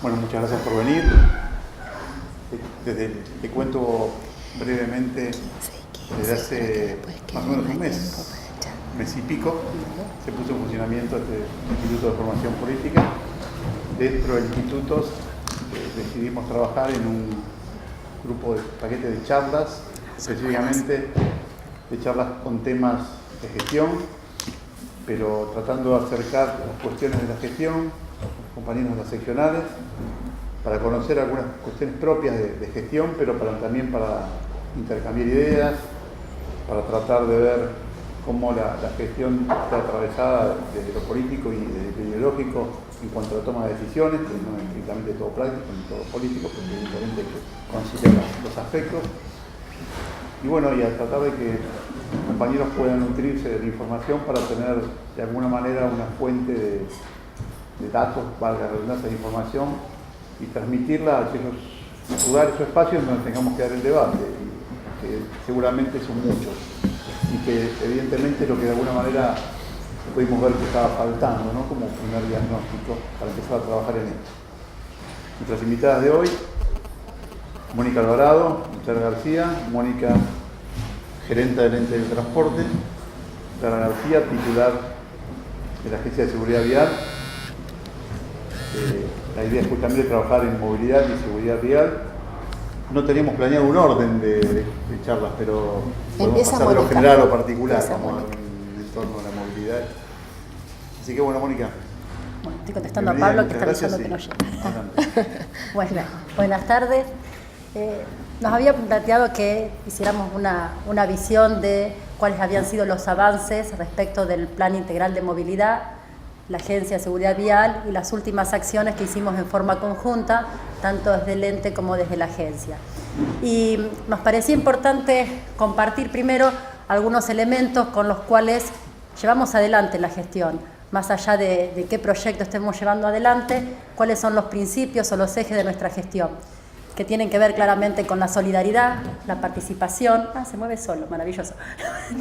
Bueno, muchas gracias por venir. Te cuento brevemente, desde hace más o menos un mes y pico, se puso en funcionamiento este Instituto de Formación Política. Dentro del instituto decidimos trabajar en un grupo de paquete de charlas, específicamente de charlas con temas de gestión, pero tratando de acercar las cuestiones de la gestión, los compañeros de las seccionales, para conocer algunas cuestiones propias de gestión, pero también para intercambiar ideas, para tratar de ver cómo la gestión está atravesada desde lo político y desde lo ideológico en cuanto a la toma de decisiones, que no es estrictamente todo práctico ni todo político, porque evidentemente conciliar los aspectos. Y bueno, y a tratar de que los compañeros puedan nutrirse de la información para tener de alguna manera una fuente de datos, valga la redundancia, de información, y transmitirla a aquellos lugares o espacios donde tengamos que dar el debate, que seguramente son muchos, y que evidentemente lo que de alguna manera pudimos ver que estaba faltando, ¿no?, como primer diagnóstico para empezar a trabajar en esto. Nuestras invitadas de hoy: Mónica Alvarado, Clara García. Mónica, gerente del ente del transporte; Clara García, titular de la Agencia de Seguridad Vial. La idea es justamente trabajar en movilidad y seguridad vial. No teníamos planeado un orden de charlas, pero podemos pasar de lo general a lo particular, como en torno a la movilidad. Así que bueno, Mónica. Bueno, estoy contestando a Pablo, que está avisando que no llega. Bueno, buenas tardes. Nos había planteado que hiciéramos una visión de cuáles habían sido los avances respecto del Plan Integral de Movilidad, la Agencia de Seguridad Vial y las últimas acciones que hicimos en forma conjunta, tanto desde el ente como desde la agencia. Y nos parecía importante compartir primero algunos elementos con los cuales llevamos adelante la gestión, más allá de qué proyecto estemos llevando adelante, cuáles son los principios o los ejes de nuestra gestión, que tienen que ver claramente con la solidaridad, la participación. Se mueve solo, maravilloso.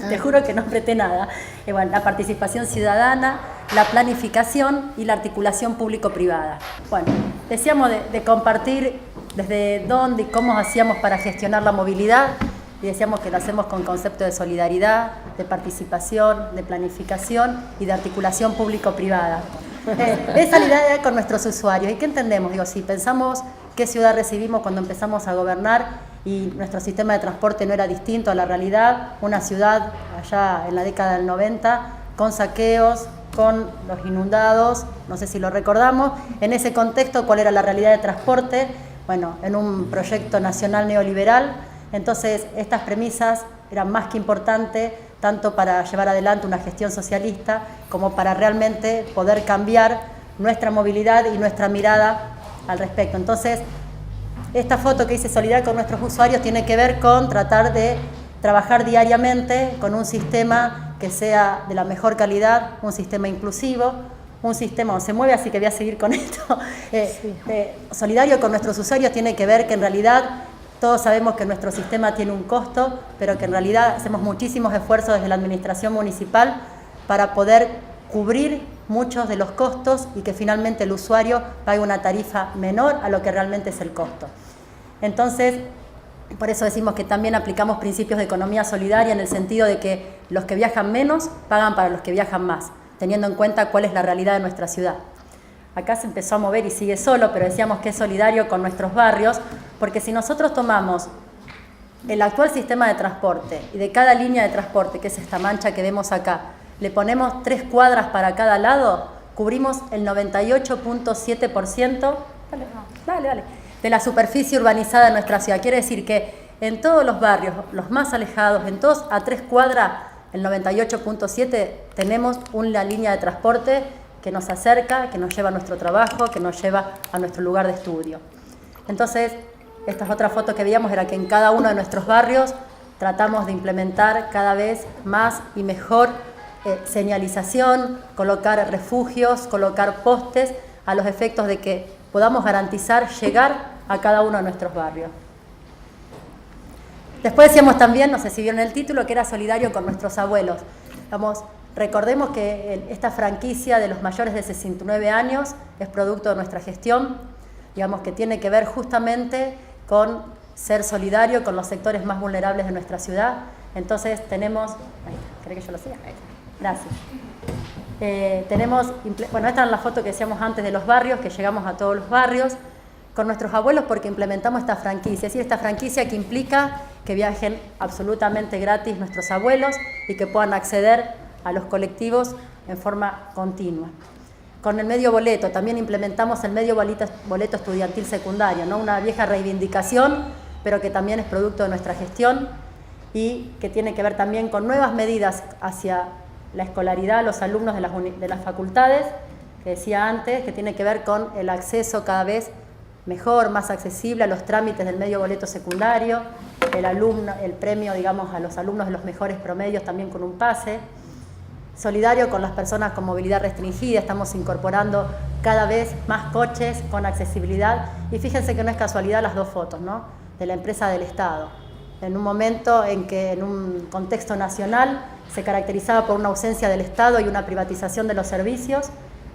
Te juro que no apreté nada. Bueno, la participación ciudadana, la planificación y la articulación público-privada. Bueno, decíamos de compartir desde dónde y cómo hacíamos para gestionar la movilidad, y decíamos que lo hacemos con concepto de solidaridad, de participación, de planificación y de articulación público-privada. Es solidaridad con nuestros usuarios. ¿Y qué entendemos? Digo, si pensamos qué ciudad recibimos cuando empezamos a gobernar y nuestro sistema de transporte no era distinto a la realidad, una ciudad allá en la década del 90, con saqueos, con los inundados, no sé si lo recordamos. En ese contexto, ¿cuál era la realidad de transporte? Bueno, en un proyecto nacional neoliberal. Entonces, estas premisas eran más que importantes, tanto para llevar adelante una gestión socialista como para realmente poder cambiar nuestra movilidad y nuestra mirada al respecto. Entonces, esta foto que dice solidaridad con nuestros usuarios tiene que ver con tratar de trabajar diariamente con un sistema que sea de la mejor calidad, un sistema inclusivo, un sistema, se mueve, así que voy a seguir con esto. Solidario con nuestros usuarios tiene que ver que en realidad todos sabemos que nuestro sistema tiene un costo, pero que en realidad hacemos muchísimos esfuerzos desde la administración municipal para poder cubrir muchos de los costos y que finalmente el usuario pague una tarifa menor a lo que realmente es el costo. Entonces, por eso decimos que también aplicamos principios de economía solidaria, en el sentido de que los que viajan menos pagan para los que viajan más, teniendo en cuenta cuál es la realidad de nuestra ciudad. Acá se empezó a mover y sigue solo, pero decíamos que es solidario con nuestros barrios, porque si nosotros tomamos el actual sistema de transporte y de cada línea de transporte, que es esta mancha que vemos acá, le ponemos 3 cuadras para cada lado, cubrimos el 98.7% de la superficie urbanizada de nuestra ciudad. Quiere decir que en todos los barrios, los más alejados, en todos a 3 cuadras, el 98.7% tenemos una línea de transporte que nos acerca, que nos lleva a nuestro trabajo, que nos lleva a nuestro lugar de estudio. Entonces, esta otra foto que veíamos era que en cada uno de nuestros barrios tratamos de implementar cada vez más y mejor señalización, colocar refugios, colocar postes, a los efectos de que podamos garantizar llegar a cada uno de nuestros barrios. Después decíamos también, no sé si vieron el título, que era solidario con nuestros abuelos. Vamos, Recordemos que esta franquicia de los mayores de 69 años es producto de nuestra gestión, digamos que tiene que ver justamente con ser solidario con los sectores más vulnerables de nuestra ciudad. Entonces tenemos... ¿Querés que yo lo siga? Gracias. Bueno, esta es la foto que decíamos antes de los barrios, que llegamos a todos los barrios con nuestros abuelos porque implementamos esta franquicia. Es decir, esta franquicia que implica que viajen absolutamente gratis nuestros abuelos y que puedan acceder a los colectivos en forma continua. Con el medio boleto, también implementamos el medio boleto estudiantil secundario, ¿no? Una vieja reivindicación, pero que también es producto de nuestra gestión y que tiene que ver también con nuevas medidas hacia la escolaridad, los alumnos de las facultades, que decía antes, que tiene que ver con el acceso cada vez mejor, más accesible a los trámites del medio boleto secundario, el premio, digamos, a los alumnos de los mejores promedios también con un pase. Solidario con las personas con movilidad restringida, estamos incorporando cada vez más coches con accesibilidad. Y fíjense que no es casualidad las dos fotos, ¿no? De la empresa del Estado. En un momento en que en un contexto nacional se caracterizaba por una ausencia del Estado y una privatización de los servicios,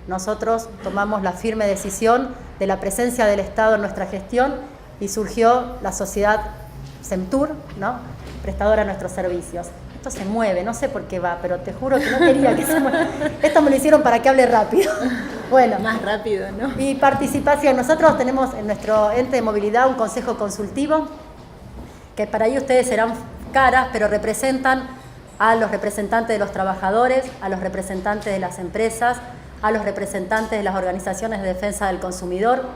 nosotros tomamos la firme decisión de la presencia del Estado en nuestra gestión y surgió la sociedad Semtur, ¿no? Prestadora de nuestros servicios. Esto se mueve, no sé por qué va, pero te juro que no quería que se mueva. Esto me lo hicieron para que hable rápido. Bueno, más rápido, ¿no? Y participación. Nosotros tenemos en nuestro ente de movilidad un consejo consultivo, que para ahí ustedes serán caras, pero representan a los representantes de los trabajadores, a los representantes de las empresas, a los representantes de las organizaciones de defensa del consumidor,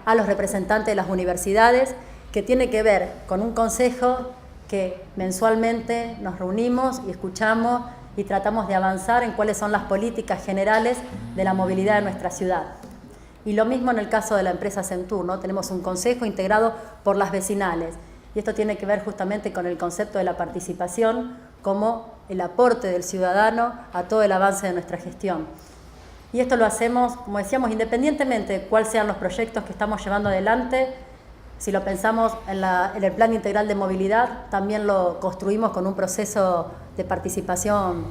a los representantes de las universidades, que tiene que ver con un consejo que mensualmente nos reunimos y escuchamos y tratamos de avanzar en cuáles son las políticas generales de la movilidad de nuestra ciudad. Y lo mismo en el caso de la empresa Semtur, ¿no? Tenemos un consejo integrado por las vecinales. Y esto tiene que ver justamente con el concepto de la participación como el aporte del ciudadano a todo el avance de nuestra gestión. Y esto lo hacemos, como decíamos, independientemente de cuáles sean los proyectos que estamos llevando adelante. Si lo pensamos en el Plan Integral de Movilidad, también lo construimos con un proceso de participación,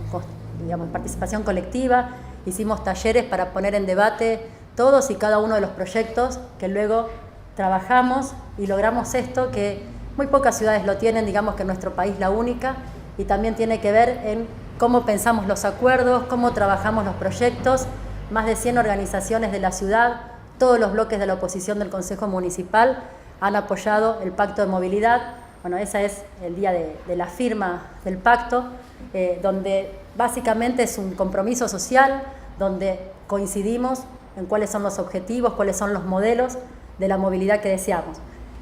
digamos, participación colectiva. Hicimos talleres para poner en debate todos y cada uno de los proyectos que luego trabajamos y logramos esto que muy pocas ciudades lo tienen, digamos que en nuestro país la única, y también tiene que ver en cómo pensamos los acuerdos, cómo trabajamos los proyectos. Más de 100 organizaciones de la ciudad, todos los bloques de la oposición del Consejo Municipal han apoyado el Pacto de Movilidad. Bueno, ese es el día de la firma del pacto, donde básicamente es un compromiso social, donde coincidimos en cuáles son los objetivos, cuáles son los modelos de la movilidad que deseamos.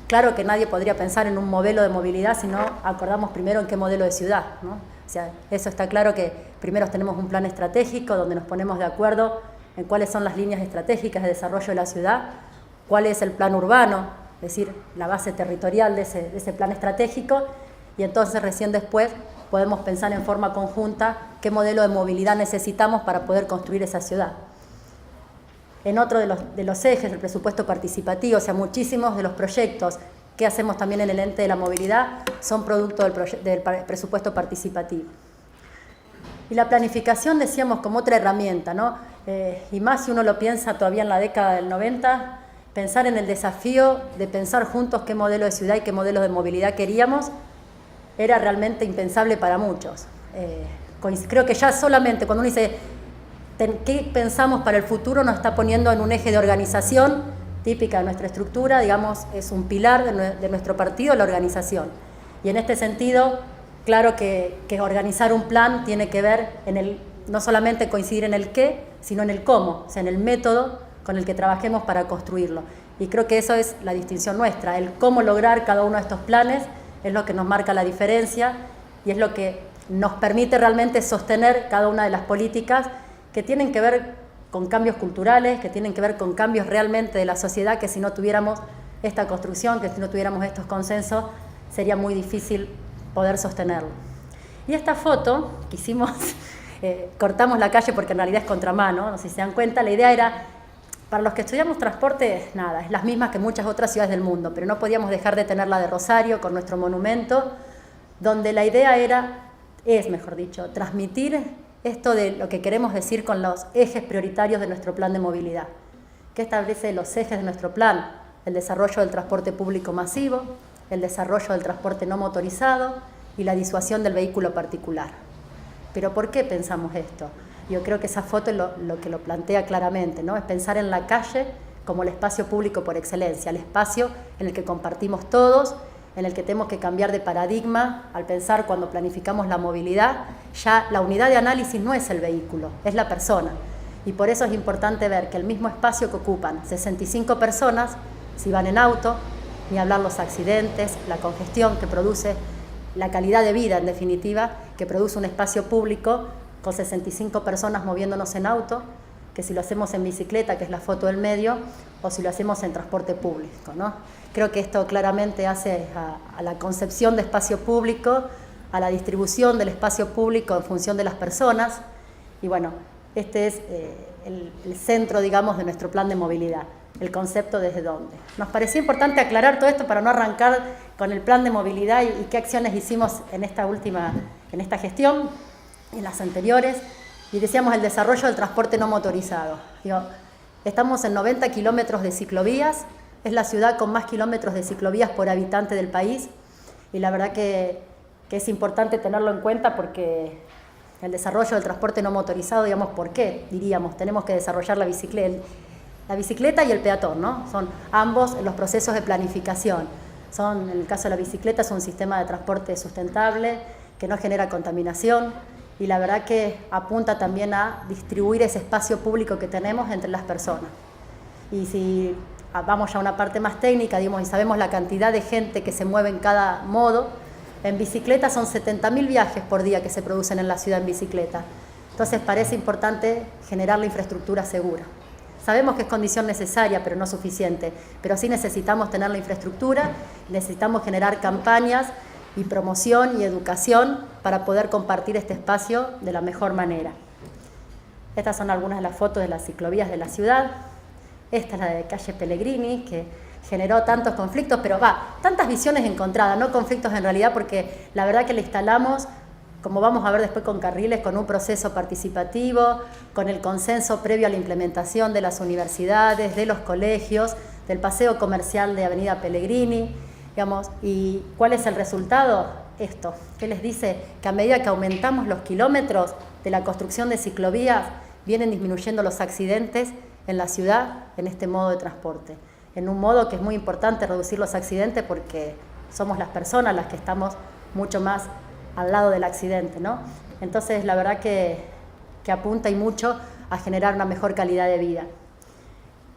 Claro que nadie podría pensar en un modelo de movilidad si no acordamos primero en qué modelo de ciudad, ¿no? O sea, eso está claro que primero tenemos un plan estratégico donde nos ponemos de acuerdo en cuáles son las líneas estratégicas de desarrollo de la ciudad, cuál es el plan urbano, es decir, la base territorial de ese plan estratégico, y entonces recién después podemos pensar en forma conjunta qué modelo de movilidad necesitamos para poder construir esa ciudad. En otro de los ejes del presupuesto participativo, o sea, muchísimos de los proyectos que hacemos también en el ente de la movilidad son producto del presupuesto participativo. Y la planificación, decíamos, como otra herramienta, ¿no? Y más si uno lo piensa todavía en la década del 90, pensar en el desafío de pensar juntos qué modelo de ciudad y qué modelo de movilidad queríamos, era realmente impensable para muchos. Creo que ya solamente cuando uno dice qué pensamos para el futuro nos está poniendo en un eje de organización típica de nuestra estructura, digamos, es un pilar de nuestro partido, la organización. Y en este sentido, claro que organizar un plan tiene que ver no solamente coincidir en el qué, sino en el cómo, o sea, en el método con el que trabajemos para construirlo. Y creo que eso es la distinción nuestra, el cómo lograr cada uno de estos planes es lo que nos marca la diferencia y es lo que nos permite realmente sostener cada una de las políticas que tienen que ver con cambios culturales, que tienen que ver con cambios realmente de la sociedad, que si no tuviéramos esta construcción, que si no tuviéramos estos consensos, sería muy difícil poder sostenerlo. Y esta foto que hicimos, cortamos la calle porque en realidad es contramano, no sé si se dan cuenta, la idea era, para los que estudiamos transporte, nada, es las mismas que muchas otras ciudades del mundo, pero no podíamos dejar de tener la de Rosario con nuestro monumento, donde la idea es, mejor dicho, transmitir esto de lo que queremos decir con los ejes prioritarios de nuestro plan de movilidad. ¿Qué establece los ejes de nuestro plan? El desarrollo del transporte público masivo, el desarrollo del transporte no motorizado y la disuasión del vehículo particular. ¿Pero por qué pensamos esto? Yo creo que esa foto es lo que lo plantea claramente, ¿no? Es pensar en la calle como el espacio público por excelencia, el espacio en el que compartimos todos, en el que tenemos que cambiar de paradigma al pensar cuando planificamos la movilidad. Ya la unidad de análisis no es el vehículo, es la persona. Y por eso es importante ver que el mismo espacio que ocupan 65 personas, si van en auto, ni hablar los accidentes, la congestión que produce, la calidad de vida en definitiva, que produce un espacio público con 65 personas moviéndonos en auto, que si lo hacemos en bicicleta, que es la foto del medio, o si lo hacemos en transporte público, ¿no? Creo que esto claramente hace a la concepción de espacio público, a la distribución del espacio público en función de las personas, y bueno, este es el centro, digamos, de nuestro plan de movilidad, el concepto desde dónde. Nos pareció importante aclarar todo esto para no arrancar con el plan de movilidad y qué acciones hicimos en esta gestión, en las anteriores, y decíamos el desarrollo del transporte no motorizado. Estamos en 90 kilómetros de ciclovías, es la ciudad con más kilómetros de ciclovías por habitante del país, y la verdad que es importante tenerlo en cuenta porque el desarrollo del transporte no motorizado, digamos, ¿por qué? Diríamos, tenemos que desarrollar la bicicleta y el peatón, ¿no? Son ambos los procesos de planificación. En el caso de la bicicleta, es un sistema de transporte sustentable que no genera contaminación, y la verdad que apunta también a distribuir ese espacio público que tenemos entre las personas. Y si vamos ya a una parte más técnica, digamos, y sabemos la cantidad de gente que se mueve en cada modo, en bicicleta son 70.000 viajes por día que se producen en la ciudad en bicicleta. Entonces parece importante generar la infraestructura segura. Sabemos que es condición necesaria, pero no suficiente, pero sí necesitamos tener la infraestructura, necesitamos generar campañas y promoción y educación para poder compartir este espacio de la mejor manera. Estas son algunas de las fotos de las ciclovías de la ciudad. Esta es la de calle Pellegrini, que generó tantos conflictos, pero tantas visiones encontradas, no conflictos en realidad, porque la verdad que le instalamos, como vamos a ver después con carriles, con un proceso participativo, con el consenso previo a la implementación de las universidades, de los colegios, del paseo comercial de Avenida Pellegrini, digamos. ¿Y cuál es el resultado? Esto, que les dice que a medida que aumentamos los kilómetros de la construcción de ciclovías, vienen disminuyendo los accidentes en la ciudad en este modo de transporte. En un modo que es muy importante reducir los accidentes porque somos las personas las que estamos mucho más al lado del accidente, ¿no? Entonces, la verdad que apunta y mucho a generar una mejor calidad de vida.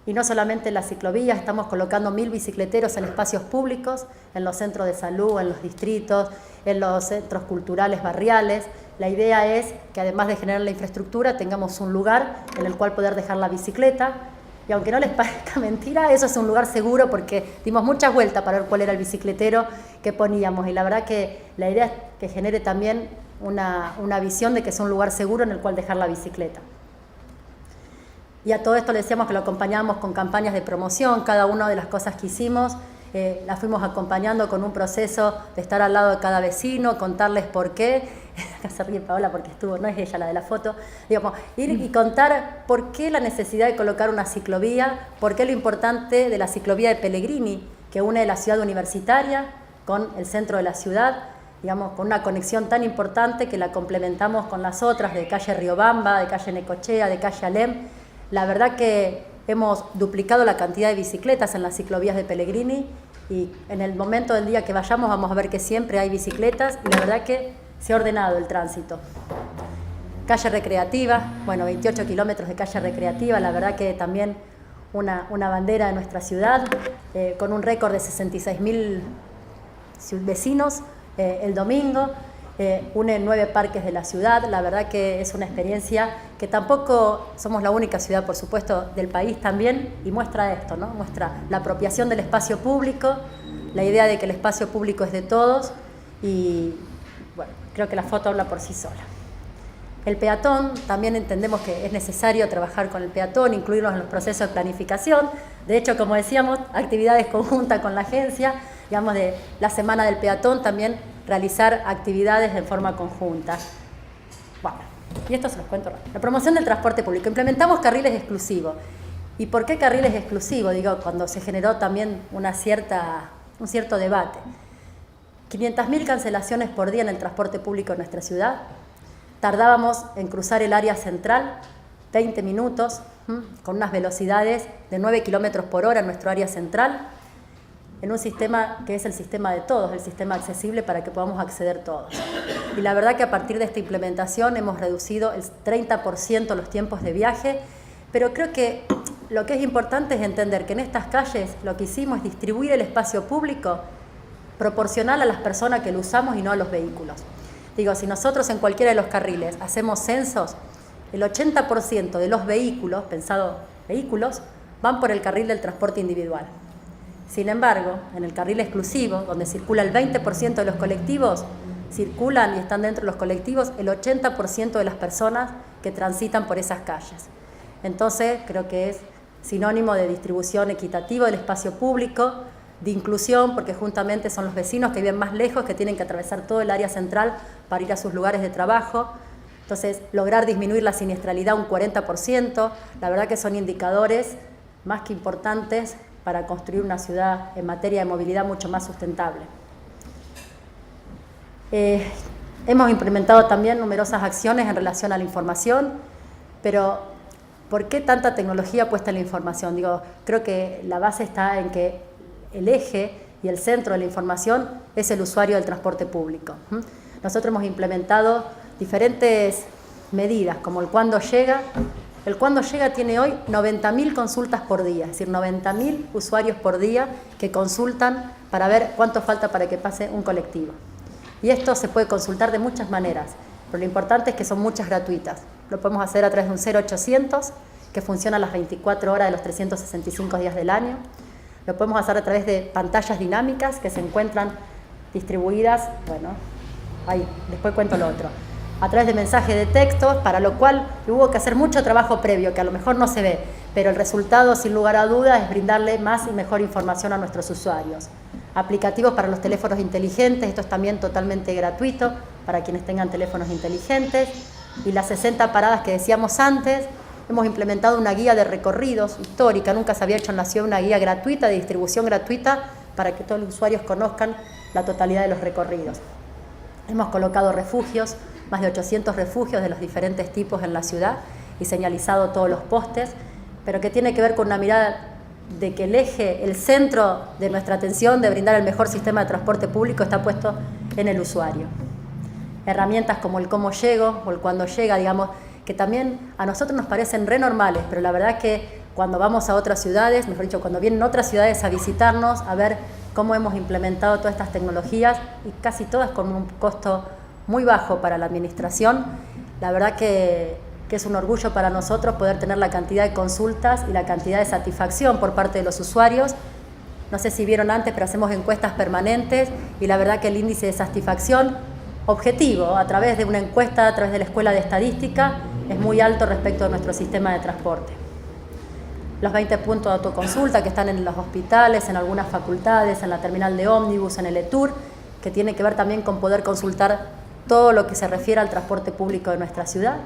Y no solamente en las ciclovías, estamos colocando 1000 bicicleteros en espacios públicos, en los centros de salud, en los distritos, en los centros culturales barriales. La idea es que además de generar la infraestructura, tengamos un lugar en el cual poder dejar la bicicleta. Y aunque no les parezca mentira, eso es un lugar seguro porque dimos muchas vueltas para ver cuál era el bicicletero que poníamos. Y la verdad que la idea es que genere también una visión de que es un lugar seguro en el cual dejar la bicicleta. Y a todo esto le decíamos que lo acompañábamos con campañas de promoción. Cada una de las cosas que hicimos las fuimos acompañando con un proceso de estar al lado de cada vecino, contarles por qué. Acá se ríe Paola porque no es ella la de la foto. Digamos, ir y contar por qué la necesidad de colocar una ciclovía, por qué lo importante de la ciclovía de Pellegrini, que une la ciudad universitaria con el centro de la ciudad, digamos, con una conexión tan importante que la complementamos con las otras de calle Riobamba, de calle Necochea, de calle Alem. La verdad que hemos duplicado la cantidad de bicicletas en las ciclovías de Pellegrini y en el momento del día que vayamos vamos a ver que siempre hay bicicletas y la verdad que se ha ordenado el tránsito. Calle recreativa, 28 kilómetros de calle recreativa, la verdad que también una bandera de nuestra ciudad, con un récord de 66.000 vecinos el domingo. Une 9 parques de la ciudad, la verdad que es una experiencia que tampoco somos la única ciudad, por supuesto, del país también, y muestra esto, ¿no? Muestra la apropiación del espacio público, la idea de que el espacio público es de todos, y bueno, creo que la foto habla por sí sola. El peatón, también entendemos que es necesario trabajar con el peatón, incluirnos en los procesos de planificación. De hecho, como decíamos, actividades conjuntas con la agencia, digamos, de la Semana del Peatón, también realizar actividades en forma conjunta. Bueno, Y esto se los cuento rápido. La promoción del transporte público. Implementamos carriles exclusivos. ¿Y por qué carriles exclusivos? Digo, cuando se generó también un cierto debate. 500.000 cancelaciones por día en el transporte público en nuestra ciudad. Tardábamos en cruzar el área central 20 minutos, con unas velocidades de 9 kilómetros por hora en nuestro área central, en un sistema que es el sistema de todos, el sistema accesible para que podamos acceder todos. Y la verdad que a partir de esta implementación hemos reducido el 30% los tiempos de viaje, pero creo que lo que es importante es entender que en estas calles lo que hicimos es distribuir el espacio público proporcional a las personas que lo usamos y no a los vehículos. Digo, si nosotros en cualquiera de los carriles hacemos censos, el 80% de los vehículos, vehículos, van por el carril del transporte individual. Sin embargo, en el carril exclusivo, donde circula el 20% de los colectivos, circulan y están dentro de los colectivos el 80% de las personas que transitan por esas calles. Entonces, creo que es sinónimo de distribución equitativa del espacio público, de inclusión, porque justamente son los vecinos que viven más lejos, que tienen que atravesar todo el área central para ir a sus lugares de trabajo. Entonces, lograr disminuir la siniestralidad un 40%, la verdad que son indicadores más que importantes para construir una ciudad en materia de movilidad mucho más sustentable. Hemos implementado también numerosas acciones en relación a la información, pero ¿por qué tanta tecnología puesta en la información? Digo, creo que la base está en que el eje y el centro de la información es el usuario del transporte público. Nosotros hemos implementado diferentes medidas, como el cuándo llega. El cuándo llega tiene hoy 90.000 consultas por día, es decir, 90.000 usuarios por día que consultan para ver cuánto falta para que pase un colectivo. Y esto se puede consultar de muchas maneras, pero lo importante es que son muchas gratuitas. Lo podemos hacer a través de un 0800 que funciona las 24 horas de los 365 días del año. Lo podemos hacer a través de pantallas dinámicas que se encuentran distribuidas, bueno, ahí, después cuento lo otro. A través de mensajes de texto, para lo cual hubo que hacer mucho trabajo previo, que a lo mejor no se ve, pero el resultado, sin lugar a dudas, es brindarle más y mejor información a nuestros usuarios. Aplicativos para los teléfonos inteligentes, esto es también totalmente gratuito para quienes tengan teléfonos inteligentes. Y las 60 paradas que decíamos antes, hemos implementado una guía de recorridos histórica, nunca se había hecho en la ciudad una guía gratuita, de distribución gratuita, para que todos los usuarios conozcan la totalidad de los recorridos. Hemos colocado refugios, más de 800 refugios de los diferentes tipos en la ciudad y señalizado todos los postes, pero que tiene que ver con una mirada de que el eje, el centro de nuestra atención de brindar el mejor sistema de transporte público está puesto en el usuario. Herramientas como el cómo llego o el cuándo llega, digamos, que también a nosotros nos parecen re normales, pero la verdad es que cuando vamos a otras ciudades, mejor dicho, cuando vienen otras ciudades a visitarnos, a ver cómo hemos implementado todas estas tecnologías y casi todas con un costo muy bajo para la administración, la verdad que es un orgullo para nosotros poder tener la cantidad de consultas y la cantidad de satisfacción por parte de los usuarios. No sé si vieron antes, pero hacemos encuestas permanentes y la verdad que el índice de satisfacción objetivo a través de una encuesta, a través de la Escuela de Estadística, es muy alto respecto a nuestro sistema de transporte. Los 20 puntos de autoconsulta que están en los hospitales, en algunas facultades, en la terminal de ómnibus, en el ETUR, que tiene que ver también con poder consultar todo lo que se refiere al transporte público de nuestra ciudad.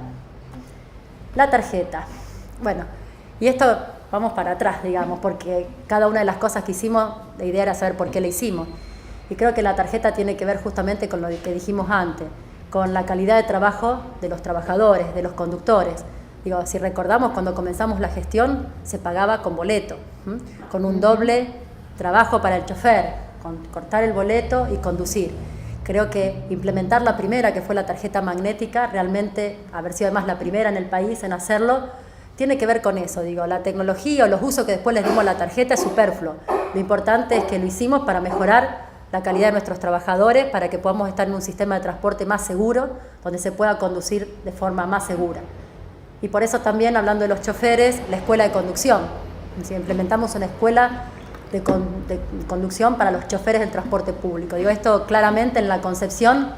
La tarjeta. Bueno, y esto vamos para atrás, digamos, porque cada una de las cosas que hicimos, la idea era saber por qué la hicimos. Y creo que la tarjeta tiene que ver justamente con lo que dijimos antes, con la calidad de trabajo de los trabajadores, de los conductores. Digo, si recordamos, cuando comenzamos la gestión se pagaba con boleto, con un doble trabajo para el chofer, con cortar el boleto y conducir. Creo que implementar la primera, que fue la tarjeta magnética, realmente haber sido además la primera en el país en hacerlo, tiene que ver con eso. Digo, la tecnología o los usos que después les dimos a la tarjeta es superfluo. Lo importante es que lo hicimos para mejorar la calidad de nuestros trabajadores, para que podamos estar en un sistema de transporte más seguro, donde se pueda conducir de forma más segura. Y por eso también, hablando de los choferes, la escuela de conducción. Si implementamos una escuela de conducción para los choferes del transporte público. Digo esto claramente en la concepción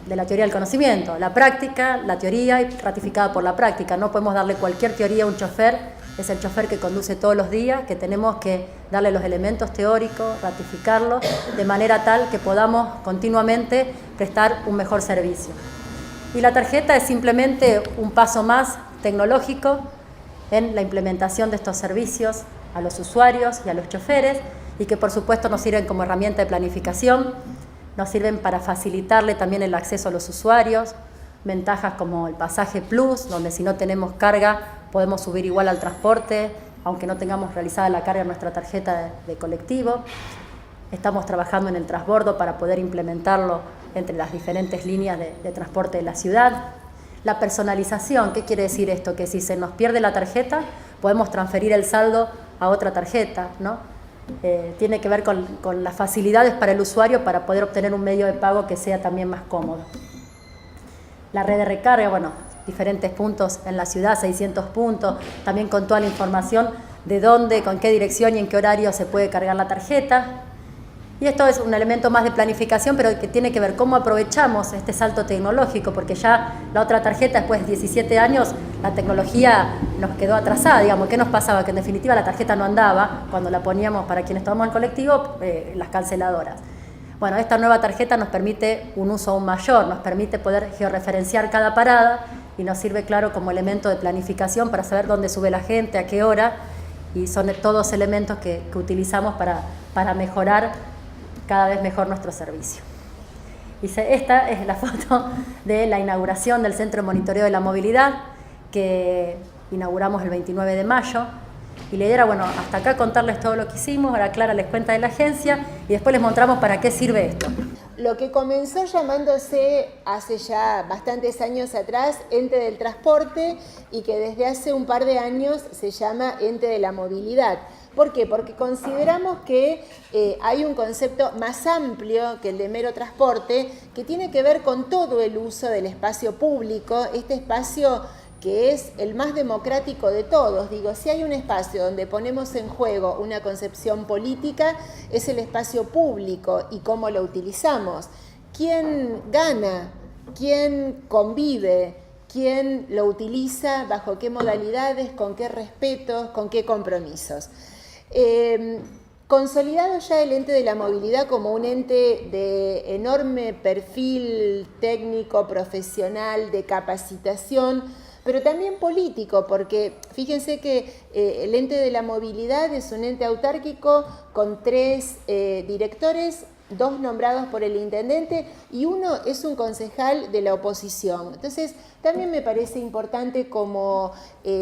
de la teoría del conocimiento, la práctica, la teoría y ratificada por la práctica. No podemos darle cualquier teoría a un chofer, es el chofer que conduce todos los días, que tenemos que darle los elementos teóricos, ratificarlos, de manera tal que podamos continuamente prestar un mejor servicio. Y la tarjeta es simplemente un paso más tecnológico en la implementación de estos servicios a los usuarios y a los choferes, y que por supuesto nos sirven como herramienta de planificación, nos sirven para facilitarle también el acceso a los usuarios, ventajas como el pasaje plus, donde si no tenemos carga podemos subir igual al transporte, aunque no tengamos realizada la carga en nuestra tarjeta de colectivo. Estamos trabajando en el transbordo para poder implementarlo entre las diferentes líneas de transporte de la ciudad. La personalización, ¿qué quiere decir esto? Que si se nos pierde la tarjeta, podemos transferir el saldo a otra tarjeta, ¿no? Tiene que ver con las facilidades para el usuario para poder obtener un medio de pago que sea también más cómodo. La red de recarga, bueno, diferentes puntos en la ciudad, 600 puntos, también con toda la información de dónde, con qué dirección y en qué horario se puede cargar la tarjeta. Y esto es un elemento más de planificación, pero que tiene que ver cómo aprovechamos este salto tecnológico, porque ya la otra tarjeta, después de 17 años, la tecnología nos quedó atrasada, digamos. ¿Qué nos pasaba? Que en definitiva la tarjeta no andaba cuando la poníamos para quienes tomamos el colectivo, las canceladoras. Bueno, esta nueva tarjeta nos permite un uso aún mayor, nos permite poder georreferenciar cada parada y nos sirve, claro, como elemento de planificación para saber dónde sube la gente, a qué hora, y son todos elementos que utilizamos para mejorar cada vez mejor nuestro servicio. Esta es la foto de la inauguración del Centro de Monitoreo de la Movilidad, que inauguramos el 29 de mayo. Y la idea era, bueno, hasta acá contarles todo lo que hicimos, ahora Clara les cuenta de la agencia y después les mostramos para qué sirve esto. Lo que comenzó llamándose hace ya bastantes años atrás Ente del Transporte y que desde hace un par de años se llama Ente de la Movilidad. ¿Por qué? Porque consideramos que hay un concepto más amplio que el de mero transporte que tiene que ver con todo el uso del espacio público, este espacio que es el más democrático de todos. Digo, si hay un espacio donde ponemos en juego una concepción política, es el espacio público y cómo lo utilizamos. ¿Quién gana? ¿Quién convive? ¿Quién lo utiliza? ¿Bajo qué modalidades? ¿Con qué respetos? ¿Con qué compromisos? Consolidado ya el ente de la movilidad como un ente de enorme perfil técnico, profesional, de capacitación, pero también político, porque fíjense que el ente de la movilidad es un ente autárquico con 3 directores, 2 nombrados por el intendente y 1 es un concejal de la oposición. Entonces, también me parece importante como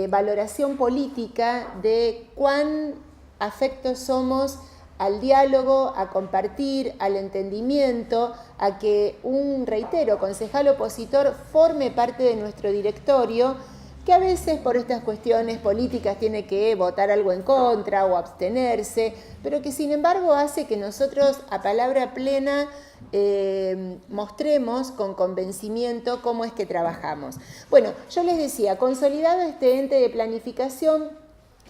valoración política de cuán afectos somos al diálogo, a compartir, al entendimiento, a que un, reitero, concejal opositor forme parte de nuestro directorio, que a veces por estas cuestiones políticas tiene que votar algo en contra o abstenerse, pero que sin embargo hace que nosotros a palabra plena mostremos con convencimiento cómo es que trabajamos. Bueno, yo les decía, consolidado este ente de planificación,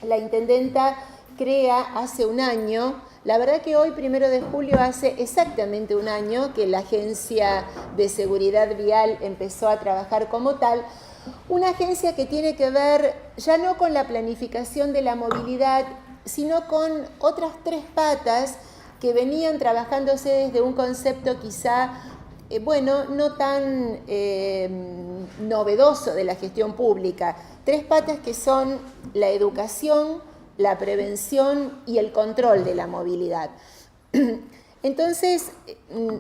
la intendenta crea hace un año. La verdad que hoy, 1 de julio, hace exactamente un año que la Agencia de Seguridad Vial empezó a trabajar como tal. Una agencia que tiene que ver ya no con la planificación de la movilidad, sino con otras 3 patas que venían trabajándose desde un concepto quizá, no tan novedoso de la gestión pública. 3 patas que son la educación, la prevención y el control de la movilidad. Entonces,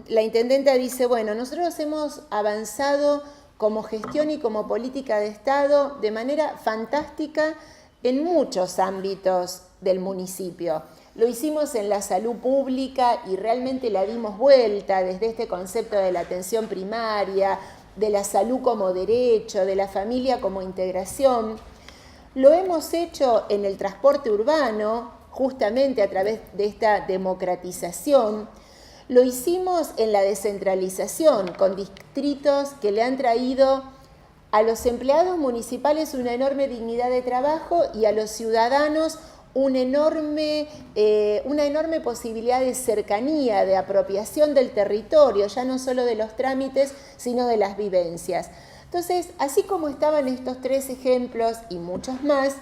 la intendenta dice, bueno, nosotros hemos avanzado como gestión y como política de Estado de manera fantástica en muchos ámbitos del municipio. Lo hicimos en la salud pública y realmente la dimos vuelta desde este concepto de la atención primaria, de la salud como derecho, de la familia como integración. Lo hemos hecho en el transporte urbano, justamente a través de esta democratización. Lo hicimos en la descentralización, con distritos que le han traído a los empleados municipales una enorme dignidad de trabajo y a los ciudadanos una enorme posibilidad de cercanía, de apropiación del territorio, ya no solo de los trámites, sino de las vivencias. Entonces, así como estaban estos 3 ejemplos y muchos más,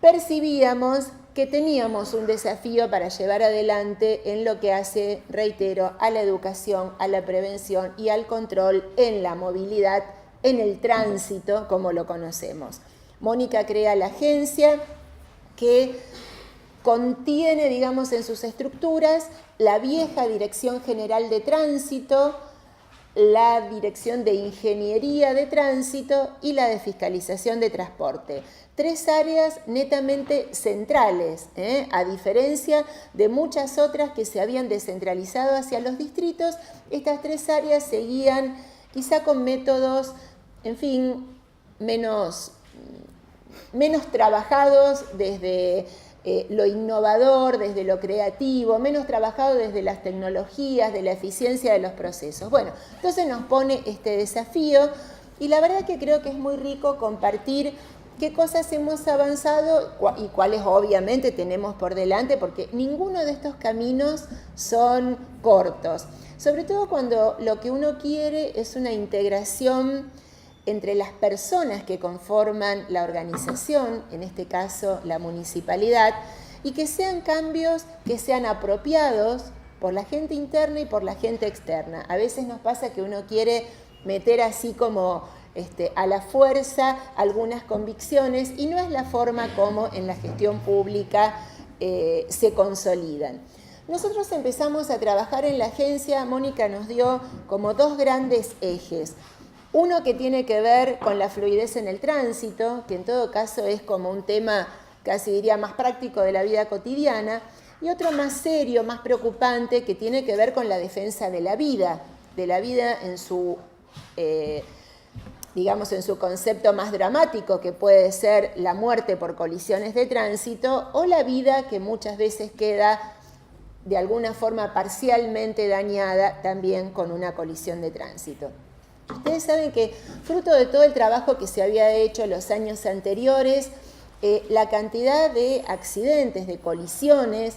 percibíamos que teníamos un desafío para llevar adelante en lo que hace, reitero, a la educación, a la prevención y al control en la movilidad, en el tránsito, como lo conocemos. Mónica crea la agencia que contiene, digamos, en sus estructuras la vieja Dirección General de Tránsito, la Dirección de Ingeniería de Tránsito y la de Fiscalización de Transporte. 3 áreas netamente centrales, a diferencia de muchas otras que se habían descentralizado hacia los distritos. Estas 3 áreas seguían quizá con métodos, en fin, menos trabajados desde lo innovador, desde lo creativo, menos trabajado desde las tecnologías, de la eficiencia de los procesos. Bueno, entonces nos pone este desafío y la verdad que creo que es muy rico compartir qué cosas hemos avanzado y cuáles obviamente tenemos por delante, porque ninguno de estos caminos son cortos, sobre todo cuando lo que uno quiere es una integración entre las personas que conforman la organización, en este caso la municipalidad, y que sean cambios que sean apropiados por la gente interna y por la gente externa. A veces nos pasa que uno quiere meter así como a la fuerza algunas convicciones y no es la forma como en la gestión pública se consolidan. Nosotros empezamos a trabajar en la agencia, Mónica nos dio como 2 grandes ejes. Uno que tiene que ver con la fluidez en el tránsito, que en todo caso es como un tema casi diría más práctico de la vida cotidiana, y otro más serio, más preocupante, que tiene que ver con la defensa de la vida en su, digamos, en su concepto más dramático, que puede ser la muerte por colisiones de tránsito, o la vida que muchas veces queda de alguna forma parcialmente dañada también con una colisión de tránsito. Ustedes saben que fruto de todo el trabajo que se había hecho en los años anteriores, la cantidad de accidentes, de colisiones,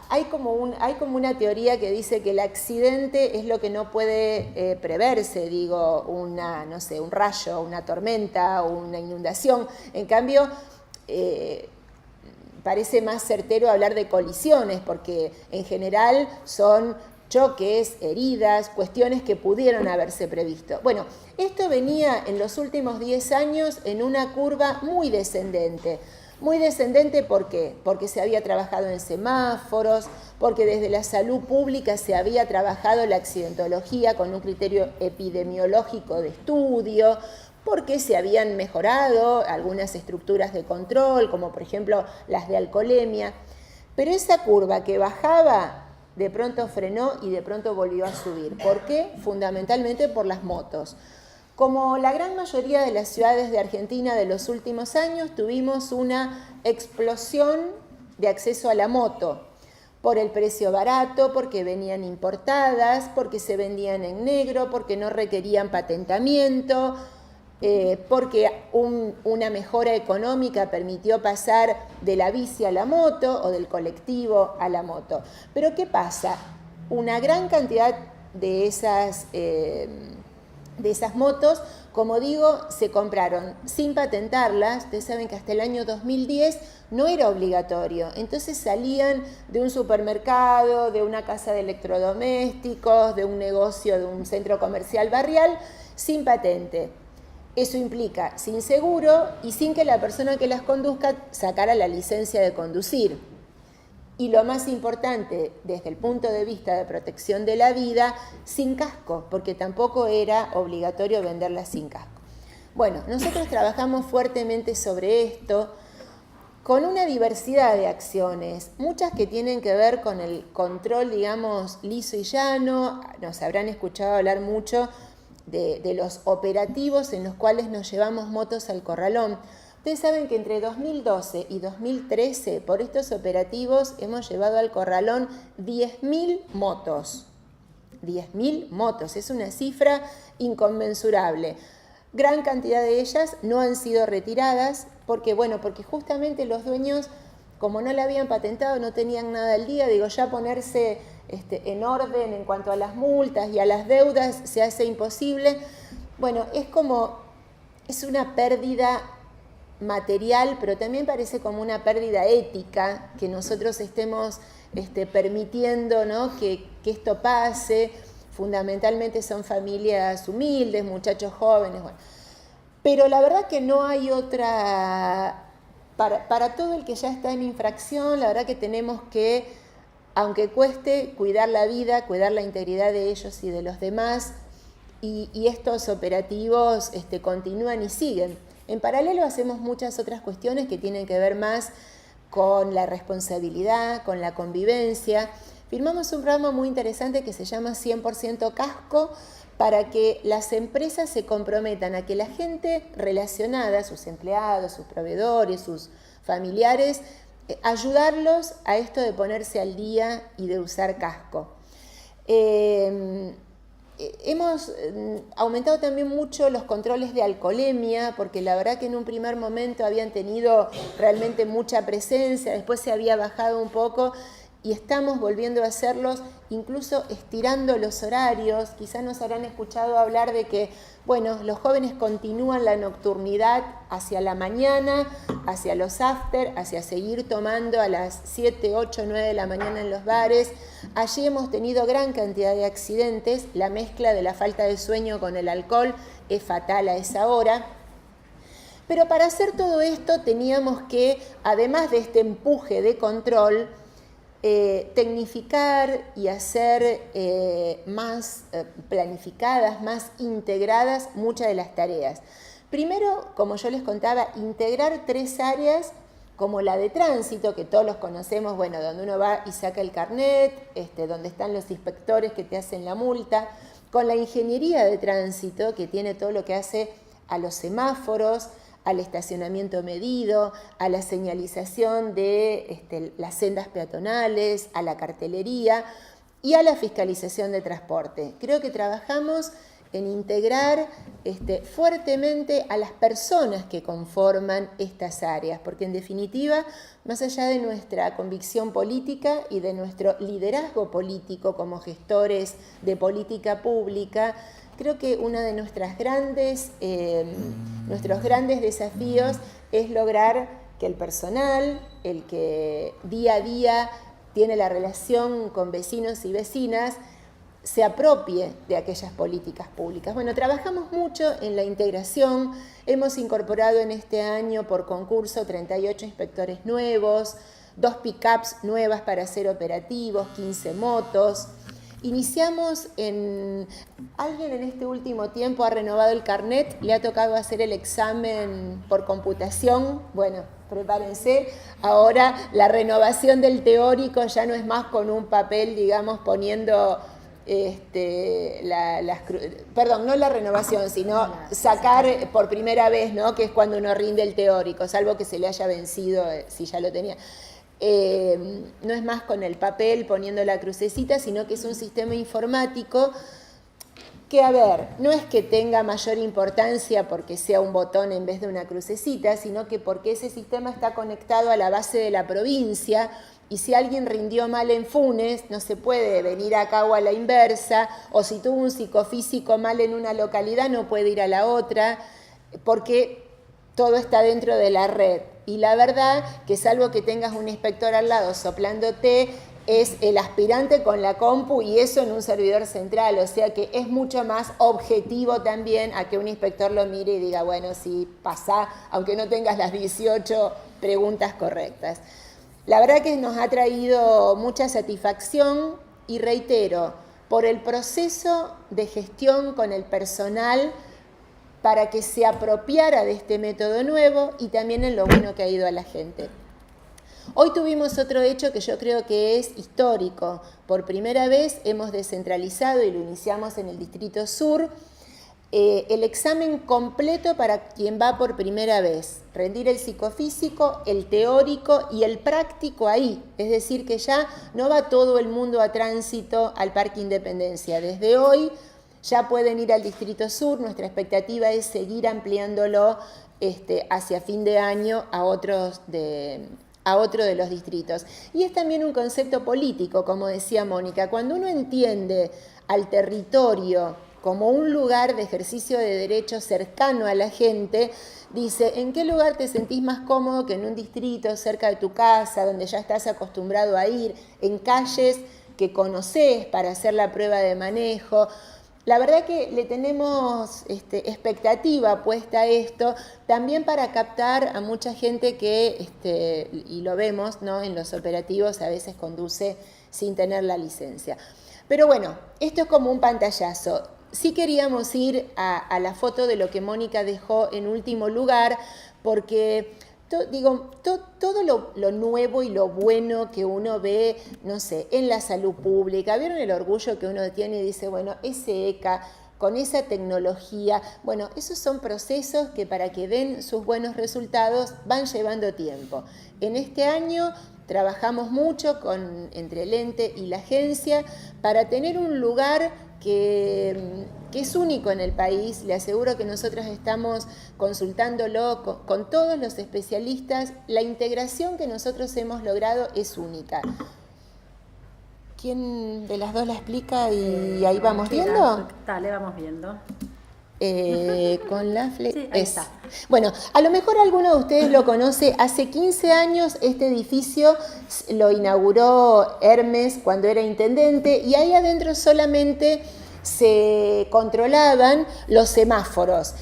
hay como una teoría que dice que el accidente es lo que no puede preverse, digo, un rayo, una tormenta, una inundación. En cambio, parece más certero hablar de colisiones, porque en general son choques, heridas, cuestiones que pudieron haberse previsto. Bueno, esto venía en los últimos 10 años en una curva muy descendente. Muy descendente, ¿por qué? Porque se había trabajado en semáforos, porque desde la salud pública se había trabajado la accidentología con un criterio epidemiológico de estudio, porque se habían mejorado algunas estructuras de control, como por ejemplo las de alcoholemia. Pero esa curva que bajaba de pronto frenó y de pronto volvió a subir. ¿Por qué? Fundamentalmente por las motos. Como la gran mayoría de las ciudades de Argentina de los últimos años, tuvimos una explosión de acceso a la moto, por el precio barato, porque venían importadas, porque se vendían en negro, porque no requerían patentamiento, porque una mejora económica permitió pasar de la bici a la moto o del colectivo a la moto. Pero ¿qué pasa? Una gran cantidad de esas motos, como digo, se compraron sin patentarlas. Ustedes saben que hasta el año 2010 no era obligatorio. Entonces salían de un supermercado, de una casa de electrodomésticos, de un negocio, de un centro comercial barrial, sin patente. Eso implica sin seguro y sin que la persona que las conduzca sacara la licencia de conducir. Y lo más importante, desde el punto de vista de protección de la vida, sin casco, porque tampoco era obligatorio venderlas sin casco. Bueno, nosotros trabajamos fuertemente sobre esto con una diversidad de acciones, muchas que tienen que ver con el control, digamos, liso y llano. Nos habrán escuchado hablar mucho de los operativos en los cuales nos llevamos motos al corralón. Ustedes saben que entre 2012 y 2013, por estos operativos, hemos llevado al corralón 10.000 motos. 10.000 motos, es una cifra inconmensurable. Gran cantidad de ellas no han sido retiradas, porque justamente los dueños, como no la habían patentado, no tenían nada al día, ya ponerse en orden en cuanto a las multas y a las deudas se hace imposible. Bueno, es una pérdida material, pero también parece como una pérdida ética que nosotros estemos permitiendo, ¿no?, que esto pase. Fundamentalmente son familias humildes, muchachos jóvenes, bueno. Pero la verdad que no hay otra, para todo el que ya está en infracción, la verdad que tenemos que, aunque cueste, cuidar la vida, cuidar la integridad de ellos y de los demás, y estos operativos continúan y siguen. En paralelo hacemos muchas otras cuestiones que tienen que ver más con la responsabilidad, con la convivencia. Firmamos un programa muy interesante que se llama 100% Casco, para que las empresas se comprometan a que la gente relacionada, sus empleados, sus proveedores, sus familiares, ayudarlos a esto de ponerse al día y de usar casco. Hemos aumentado también mucho los controles de alcoholemia, porque la verdad que en un primer momento habían tenido realmente mucha presencia, después se había bajado un poco y estamos volviendo a hacerlos, incluso estirando los horarios. Quizás nos habrán escuchado hablar de que, bueno, los jóvenes continúan la nocturnidad hacia la mañana, hacia los after, hacia seguir tomando a las 7, 8, 9 de la mañana en los bares. Allí hemos tenido gran cantidad de accidentes. La mezcla de la falta de sueño con el alcohol es fatal a esa hora. Pero para hacer todo esto teníamos que, además de este empuje de control, tecnificar y hacer más planificadas, más integradas muchas de las tareas. Primero, como yo les contaba, integrar 3 áreas como la de tránsito, que todos los conocemos, bueno, donde uno va y saca el carnet, donde están los inspectores que te hacen la multa, con la ingeniería de tránsito, que tiene todo lo que hace a los semáforos, al estacionamiento medido, a la señalización de las sendas peatonales, a la cartelería y a la fiscalización de transporte. Creo que trabajamos en integrar fuertemente a las personas que conforman estas áreas, porque en definitiva, más allá de nuestra convicción política y de nuestro liderazgo político como gestores de política pública, creo que uno de nuestros grandes desafíos es lograr que el personal, el que día a día tiene la relación con vecinos y vecinas, se apropie de aquellas políticas públicas. Bueno, trabajamos mucho en la integración, hemos incorporado en este año por concurso 38 inspectores nuevos, 2 pick-ups nuevas para ser operativos, 15 motos. Iniciamos alguien en este último tiempo ha renovado el carnet, le ha tocado hacer el examen por computación. Bueno, prepárense, ahora la renovación del teórico ya no es más con un papel, digamos, poniendo perdón, no la renovación, sino sacar por primera vez, ¿no?, que es cuando uno rinde el teórico, salvo que se le haya vencido, si ya lo tenía. No es más con el papel poniendo la crucecita, sino que es un sistema informático que, a ver, no es que tenga mayor importancia porque sea un botón en vez de una crucecita, sino que porque ese sistema está conectado a la base de la provincia, y si alguien rindió mal en Funes, no se puede venir acá o a la inversa, o si tuvo un psicofísico mal en una localidad, no puede ir a la otra, porque todo está dentro de la red. Y la verdad que salvo que tengas un inspector al lado soplándote, es el aspirante con la compu y eso en un servidor central, o sea que es mucho más objetivo también a que un inspector lo mire y diga, bueno, sí, pasá, aunque no tengas las 18 preguntas correctas. La verdad que nos ha traído mucha satisfacción y reitero, por el proceso de gestión con el personal para que se apropiara de este método nuevo y también en lo bueno que ha ido a la gente. Hoy tuvimos otro hecho que yo creo que es histórico. Por primera vez hemos descentralizado, y lo iniciamos en el Distrito Sur, el examen completo para quien va por primera vez. Rendir el psicofísico, el teórico y el práctico ahí. Es decir, que ya no va todo el mundo a tránsito al Parque Independencia. Desde hoy ya pueden ir al Distrito Sur. Nuestra expectativa es seguir ampliándolo hacia fin de año a otro de los distritos. Y es también un concepto político, como decía Mónica. Cuando uno entiende al territorio como un lugar de ejercicio de derechos cercano a la gente, dice, ¿en qué lugar te sentís más cómodo que en un distrito cerca de tu casa, donde ya estás acostumbrado a ir, en calles que conocés para hacer la prueba de manejo? La verdad que le tenemos expectativa puesta a esto, también para captar a mucha gente que, y lo vemos, ¿no?, en los operativos a veces conduce sin tener la licencia. Pero bueno, esto es como un pantallazo. Sí queríamos ir a la foto de lo que Mónica dejó en último lugar, porque todo lo nuevo y lo bueno que uno ve, no sé, en la salud pública, ¿vieron el orgullo que uno tiene y dice, bueno, ese ECA, con esa tecnología, bueno, esos son procesos que para que den sus buenos resultados van llevando tiempo. En este año trabajamos mucho entre el ente y la agencia para tener un lugar que es único en el país. Le aseguro que nosotros estamos consultándolo con todos los especialistas. La integración que nosotros hemos logrado es única. ¿Quién de las dos la explica y ahí vamos viendo? Dale, vamos viendo. Con la sí, ahí está. Bueno, a lo mejor alguno de ustedes lo conoce. Hace 15 años este edificio lo inauguró Hermes cuando era intendente y ahí adentro solamente se controlaban los semáforos.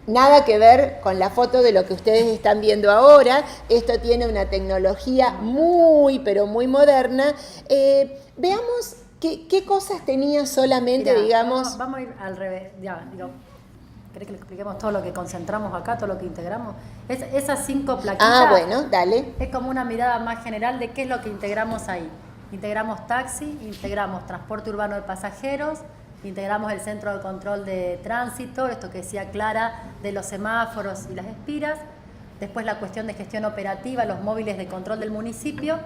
Nada que ver con la foto de lo que ustedes están viendo ahora. Esto tiene una tecnología muy, pero muy moderna. Veamos qué cosas tenía solamente, Mirá, digamos... Vamos a ir al revés. Ya, digo, ¿querés que le expliquemos todo lo que concentramos acá, todo lo que integramos? Esas 5 plaquitas... Ah, bueno, dale. Es como una mirada más general de qué es lo que integramos ahí. Integramos taxi, integramos transporte urbano de pasajeros, integramos el centro de control de tránsito, esto que decía Clara, de los semáforos y las espiras, después la cuestión de gestión operativa, los móviles de control del municipio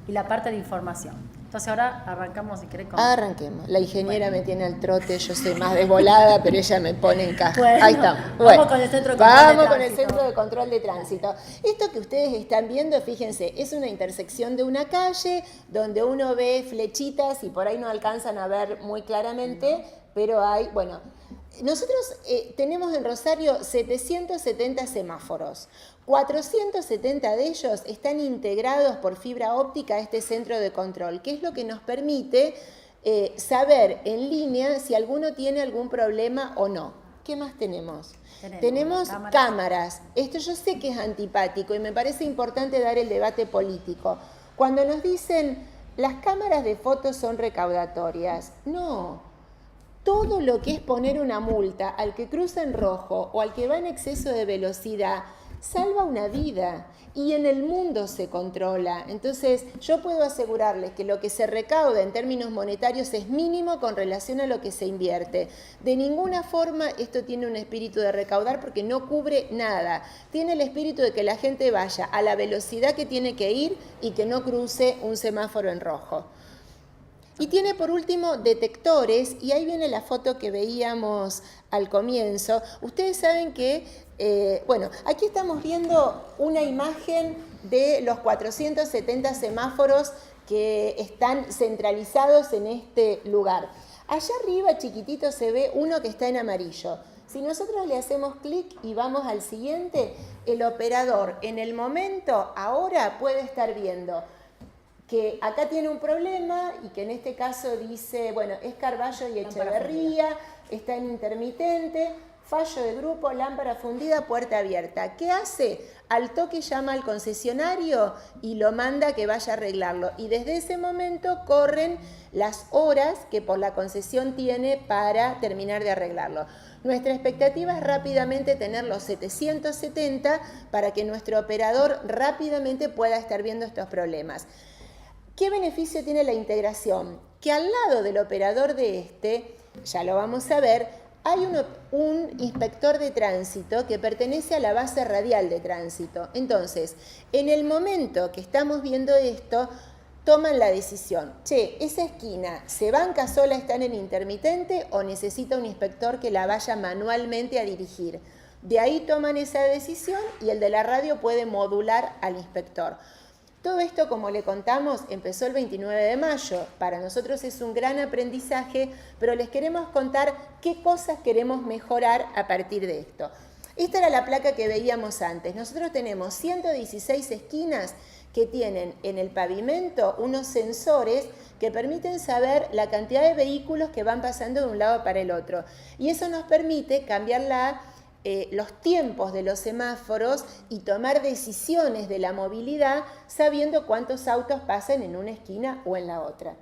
y la parte de información. Entonces ahora arrancamos, si querés. Arranquemos. La ingeniera me tiene al trote, yo soy más desvolada, pero ella me pone en caja. Bueno, ahí estamos. Vamos con el centro de control de tránsito. Vamos con el centro de control de tránsito. Esto que ustedes están viendo, fíjense, es una intersección de una calle donde uno ve flechitas y por ahí no alcanzan a ver muy claramente, pero hay, bueno, nosotros tenemos en Rosario 770 semáforos. 470 de ellos están integrados por fibra óptica a este centro de control, que es lo que nos permite saber en línea si alguno tiene algún problema o no. ¿Qué más tenemos? Tenemos cámaras. Esto yo sé que es antipático y me parece importante dar el debate político. Cuando nos dicen, las cámaras de fotos son recaudatorias. No. Todo lo que es poner una multa al que cruza en rojo o al que va en exceso de velocidad salva una vida y en el mundo se controla. Entonces, yo puedo asegurarles que lo que se recauda en términos monetarios es mínimo con relación a lo que se invierte. De ninguna forma esto tiene un espíritu de recaudar porque no cubre nada. Tiene el espíritu de que la gente vaya a la velocidad que tiene que ir y que no cruce un semáforo en rojo. Y tiene por último detectores, y ahí viene la foto que veíamos al comienzo. Ustedes saben que, bueno, aquí estamos viendo una imagen de los 470 semáforos que están centralizados en este lugar. Allá arriba, chiquitito, se ve uno que está en amarillo. Si nosotros le hacemos clic y vamos al siguiente, el operador en el momento, ahora, puede estar viendo que acá tiene un problema y que en este caso dice, bueno, es Carballo y Echeverría, está en intermitente, fallo de grupo, lámpara fundida, puerta abierta. ¿Qué hace? Al toque llama al concesionario y lo manda a que vaya a arreglarlo. Y desde ese momento corren las horas que por la concesión tiene para terminar de arreglarlo. Nuestra expectativa es rápidamente tener los 770 para que nuestro operador rápidamente pueda estar viendo estos problemas. ¿Qué beneficio tiene la integración? Que al lado del operador de ya lo vamos a ver, hay un inspector de tránsito que pertenece a la base radial de tránsito. Entonces, en el momento que estamos viendo esto, toman la decisión. Che, ¿esa esquina se banca sola, están en intermitente o necesita un inspector que la vaya manualmente a dirigir? De ahí toman esa decisión y el de la radio puede modular al inspector. Todo esto, como le contamos, empezó el 29 de mayo. Para nosotros es un gran aprendizaje, pero les queremos contar qué cosas queremos mejorar a partir de esto. Esta era la placa que veíamos antes. Nosotros tenemos 116 esquinas que tienen en el pavimento unos sensores que permiten saber la cantidad de vehículos que van pasando de un lado para el otro. Y eso nos permite cambiar los tiempos de los semáforos y tomar decisiones de la movilidad sabiendo cuántos autos pasan en una esquina o en la otra.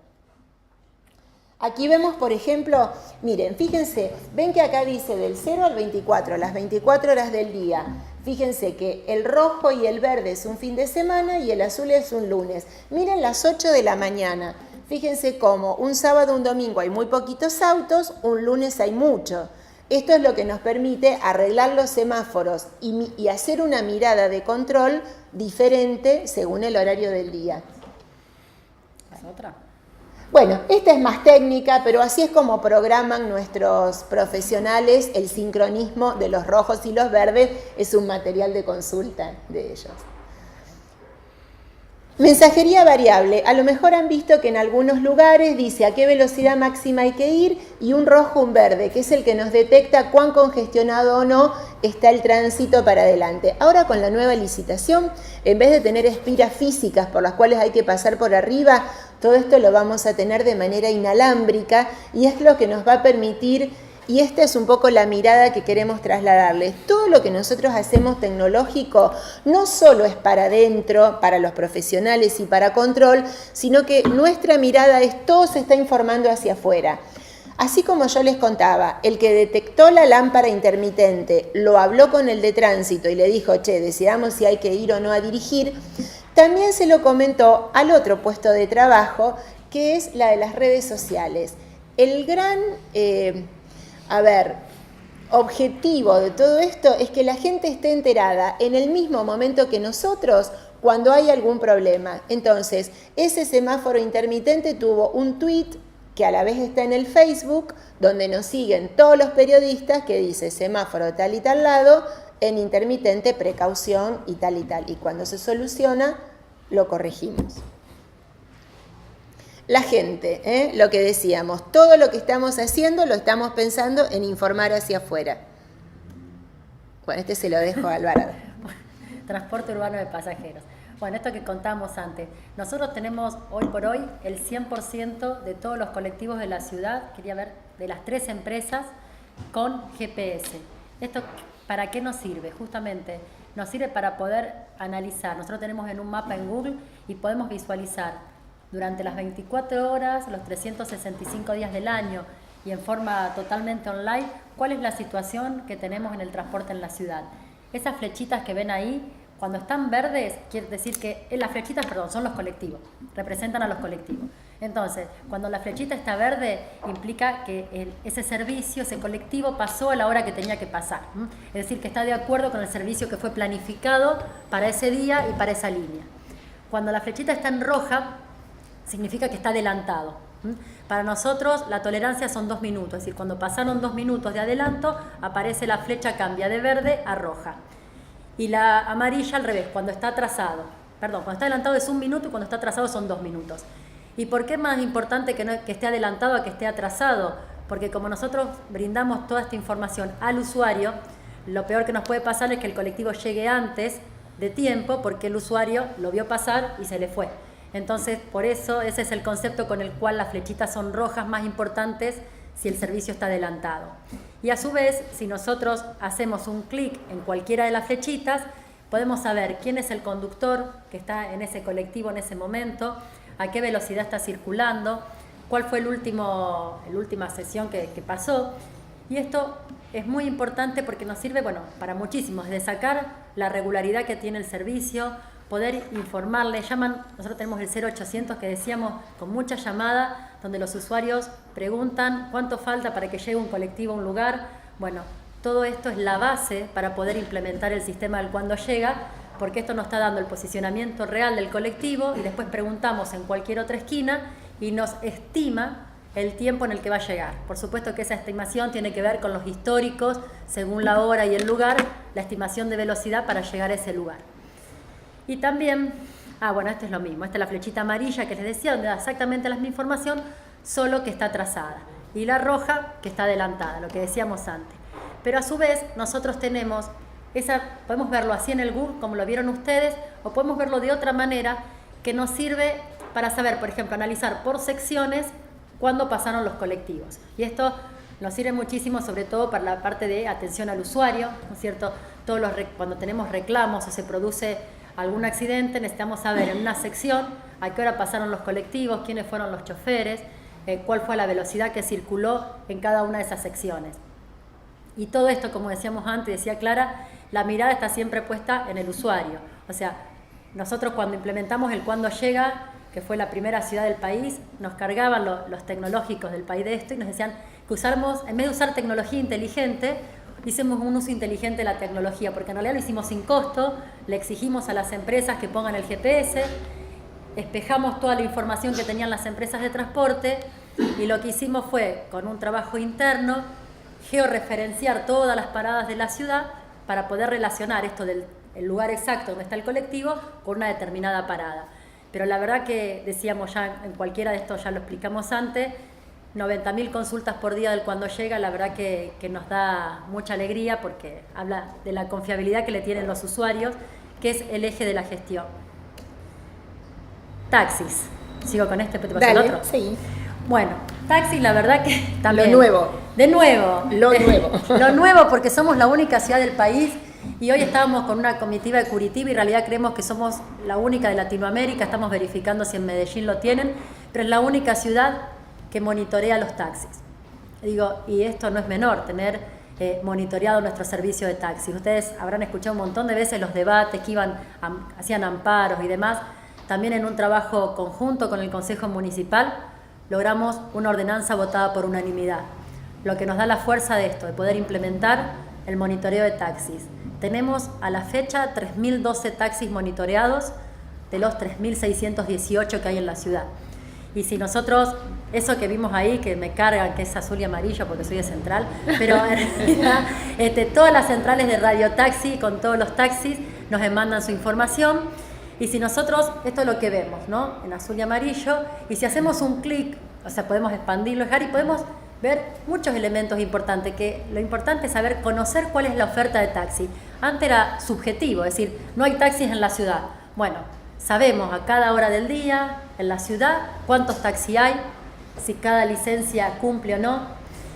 Aquí vemos, por ejemplo, miren, fíjense, ven que acá dice del 0 al 24, las 24 horas del día. Fíjense que el rojo y el verde es un fin de semana y el azul es un lunes. Miren las 8 de la mañana. Fíjense cómo un sábado, un domingo hay muy poquitos autos, un lunes hay mucho. Esto es lo que nos permite arreglar los semáforos y hacer una mirada de control diferente según el horario del día. ¿Es otra? Bueno, esta es más técnica, pero así es como programan nuestros profesionales el sincronismo de los rojos y los verdes. Es un material de consulta de ellos. Mensajería variable. A lo mejor han visto que en algunos lugares dice a qué velocidad máxima hay que ir y un rojo, un verde, que es el que nos detecta cuán congestionado o no está el tránsito para adelante. Ahora con la nueva licitación, en vez de tener espiras físicas por las cuales hay que pasar por arriba, todo esto lo vamos a tener de manera inalámbrica y es lo que nos va a permitir, y esta es un poco la mirada que queremos trasladarles. Todo lo que nosotros hacemos tecnológico no solo es para adentro, para los profesionales y para control, sino que nuestra mirada es todo se está informando hacia afuera. Así como yo les contaba, el que detectó la lámpara intermitente lo habló con el de tránsito y le dijo, che, decidamos si hay que ir o no a dirigir, también se lo comentó al otro puesto de trabajo, que es la de las redes sociales. El gran objetivo de todo esto es que la gente esté enterada en el mismo momento que nosotros cuando hay algún problema. Entonces, ese semáforo intermitente tuvo un tweet que a la vez está en el Facebook, donde nos siguen todos los periodistas, que dice semáforo tal y tal lado, en intermitente, precaución y tal y tal. Y cuando se soluciona, lo corregimos. La gente, lo que decíamos, todo lo que estamos haciendo lo estamos pensando en informar hacia afuera. Bueno, este se lo dejo a Alvarado. Transporte urbano de pasajeros. Bueno, esto que contábamos antes. Nosotros tenemos hoy por hoy el 100% de todos los colectivos de la ciudad, quería ver, de las 3 empresas, con GPS. ¿Esto para qué nos sirve? Justamente nos sirve para poder analizar. Nosotros tenemos en un mapa en Google y podemos visualizar durante las 24 horas, los 365 días del año y en forma totalmente online, cuál es la situación que tenemos en el transporte en la ciudad. Esas flechitas que ven ahí, cuando están verdes, quiere decir que las flechitas, son los colectivos, representan a los colectivos. Entonces, cuando la flechita está verde, implica que ese servicio, ese colectivo pasó a la hora que tenía que pasar. Es decir, que está de acuerdo con el servicio que fue planificado para ese día y para esa línea. Cuando la flechita está en roja, significa que está adelantado. Para nosotros la tolerancia son 2 minutos, es decir, cuando pasaron 2 minutos de adelanto, aparece la flecha, cambia de verde a roja. Y la amarilla al revés, cuando está atrasado. Cuando está adelantado es 1 minuto y cuando está atrasado son 2 minutos. ¿Y por qué es más importante que esté adelantado a que esté atrasado? Porque como nosotros brindamos toda esta información al usuario, lo peor que nos puede pasar es que el colectivo llegue antes de tiempo porque el usuario lo vio pasar y se le fue. Entonces, por eso, ese es el concepto con el cual las flechitas son rojas más importantes si el servicio está adelantado. Y a su vez, si nosotros hacemos un clic en cualquiera de las flechitas, podemos saber quién es el conductor que está en ese colectivo en ese momento, a qué velocidad está circulando, cuál fue la última sesión que pasó. Y esto es muy importante porque nos sirve, para muchísimos, de sacar la regularidad que tiene el servicio, poder informarle. Nosotros tenemos el 0800 que decíamos con mucha llamada, donde los usuarios preguntan cuánto falta para que llegue un colectivo a un lugar. Bueno, todo esto es la base para poder implementar el sistema del cuándo llega, porque esto nos está dando el posicionamiento real del colectivo y después preguntamos en cualquier otra esquina y nos estima el tiempo en el que va a llegar. Por supuesto que esa estimación tiene que ver con los históricos, según la hora y el lugar, la estimación de velocidad para llegar a ese lugar. Y también bueno, esto es lo mismo. Esta es la flechita amarilla que les decía, donde da exactamente la misma información, solo que está atrasada. Y la roja que está adelantada, lo que decíamos antes. Pero a su vez, nosotros tenemos podemos verlo así en el Google, como lo vieron ustedes, o podemos verlo de otra manera, que nos sirve para saber, por ejemplo, analizar por secciones cuándo pasaron los colectivos. Y esto nos sirve muchísimo, sobre todo para la parte de atención al usuario, ¿no es cierto? Cuando tenemos reclamos o se produce algún accidente, necesitamos saber en una sección a qué hora pasaron los colectivos, quiénes fueron los choferes, cuál fue la velocidad que circuló en cada una de esas secciones. Y todo esto, como decíamos antes, decía Clara, la mirada está siempre puesta en el usuario. O sea, nosotros cuando implementamos el Cuando Llega, que fue la primera ciudad del país, nos cargaban los tecnológicos del país de esto y nos decían que usáramos, en vez de usar tecnología inteligente, hicimos un uso inteligente de la tecnología, porque en realidad lo hicimos sin costo, le exigimos a las empresas que pongan el GPS, espejamos toda la información que tenían las empresas de transporte y lo que hicimos fue, con un trabajo interno, georreferenciar todas las paradas de la ciudad para poder relacionar esto del lugar exacto donde está el colectivo con una determinada parada. Pero la verdad que decíamos ya en cualquiera de estos, ya lo explicamos antes, 90.000 consultas por día del Cuando Llega, la verdad que nos da mucha alegría porque habla de la confiabilidad que le tienen los usuarios, que es el eje de la gestión. Taxis. ¿Sigo con este? ¿Te pasa el otro? Sí. Bueno, taxis, la verdad que también. Lo nuevo. De nuevo. Lo nuevo. Lo nuevo, porque somos la única ciudad del país y hoy estábamos con una comitiva de Curitiba y en realidad creemos que somos la única de Latinoamérica, estamos verificando si en Medellín lo tienen, pero es la única ciudad que monitorea los taxis. Digo, y esto no es menor, tener monitoreado nuestro servicio de taxis. Ustedes habrán escuchado un montón de veces los debates que hacían amparos y demás. También en un trabajo conjunto con el Consejo Municipal logramos una ordenanza votada por unanimidad, lo que nos da la fuerza de esto, de poder implementar el monitoreo de taxis. Tenemos a la fecha 3.012 taxis monitoreados de los 3.618 que hay en la ciudad. Y si nosotros, eso que vimos ahí, que me cargan, que es azul y amarillo porque soy de Central, pero en realidad todas las centrales de radiotaxi con todos los taxis nos mandan su información. Y si nosotros, esto es lo que vemos, ¿no? En azul y amarillo, y si hacemos un clic, o sea, podemos expandirlo y podemos ver muchos elementos importantes, que lo importante es saber, conocer cuál es la oferta de taxi. Antes era subjetivo, es decir, no hay taxis en la ciudad. Bueno, sabemos a cada hora del día, en la ciudad, cuántos taxis hay, si cada licencia cumple o no.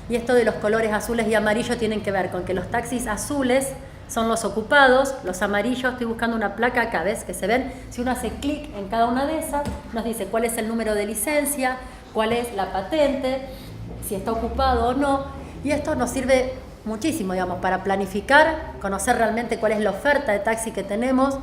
Y esto de los colores azules y amarillos tienen que ver con que los taxis azules son los ocupados, los amarillos, estoy buscando una placa acá, ¿ves? Que se ven, si uno hace clic en cada una de esas, nos dice cuál es el número de licencia, cuál es la patente, si está ocupado o no, y esto nos sirve muchísimo, digamos, para planificar, conocer realmente cuál es la oferta de taxi que tenemos,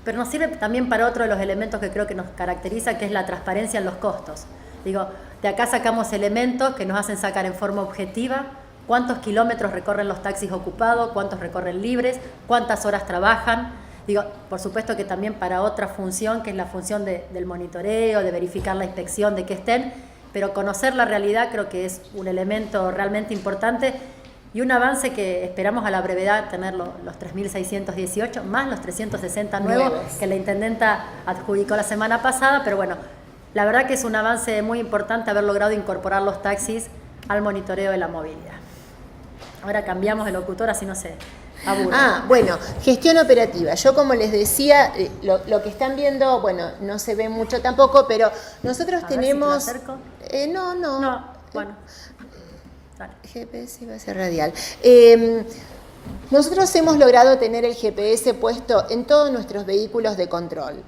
pero nos sirve también para otro de los elementos que creo que nos caracteriza, que es la transparencia en los costos. Digo, de acá sacamos elementos que nos hacen sacar en forma objetiva cuántos kilómetros recorren los taxis ocupados, cuántos recorren libres, cuántas horas trabajan. Digo, por supuesto que también para otra función, que es la función del monitoreo, de verificar la inspección, de que estén, pero conocer la realidad creo que es un elemento realmente importante y un avance que esperamos a la brevedad tener los 3.618, más los 360 nuevos que la intendenta adjudicó la semana pasada, pero bueno, la verdad que es un avance muy importante haber logrado incorporar los taxis al monitoreo de la movilidad. Ahora cambiamos de locutora, así no se aburre. Bueno, gestión operativa. Yo, como les decía, lo que están viendo, bueno, no se ve mucho tampoco, pero nosotros tenemos... Ver si te lo acerco. No, bueno. Dale. GPS va a ser radial. Nosotros hemos logrado tener el GPS puesto en todos nuestros vehículos de control.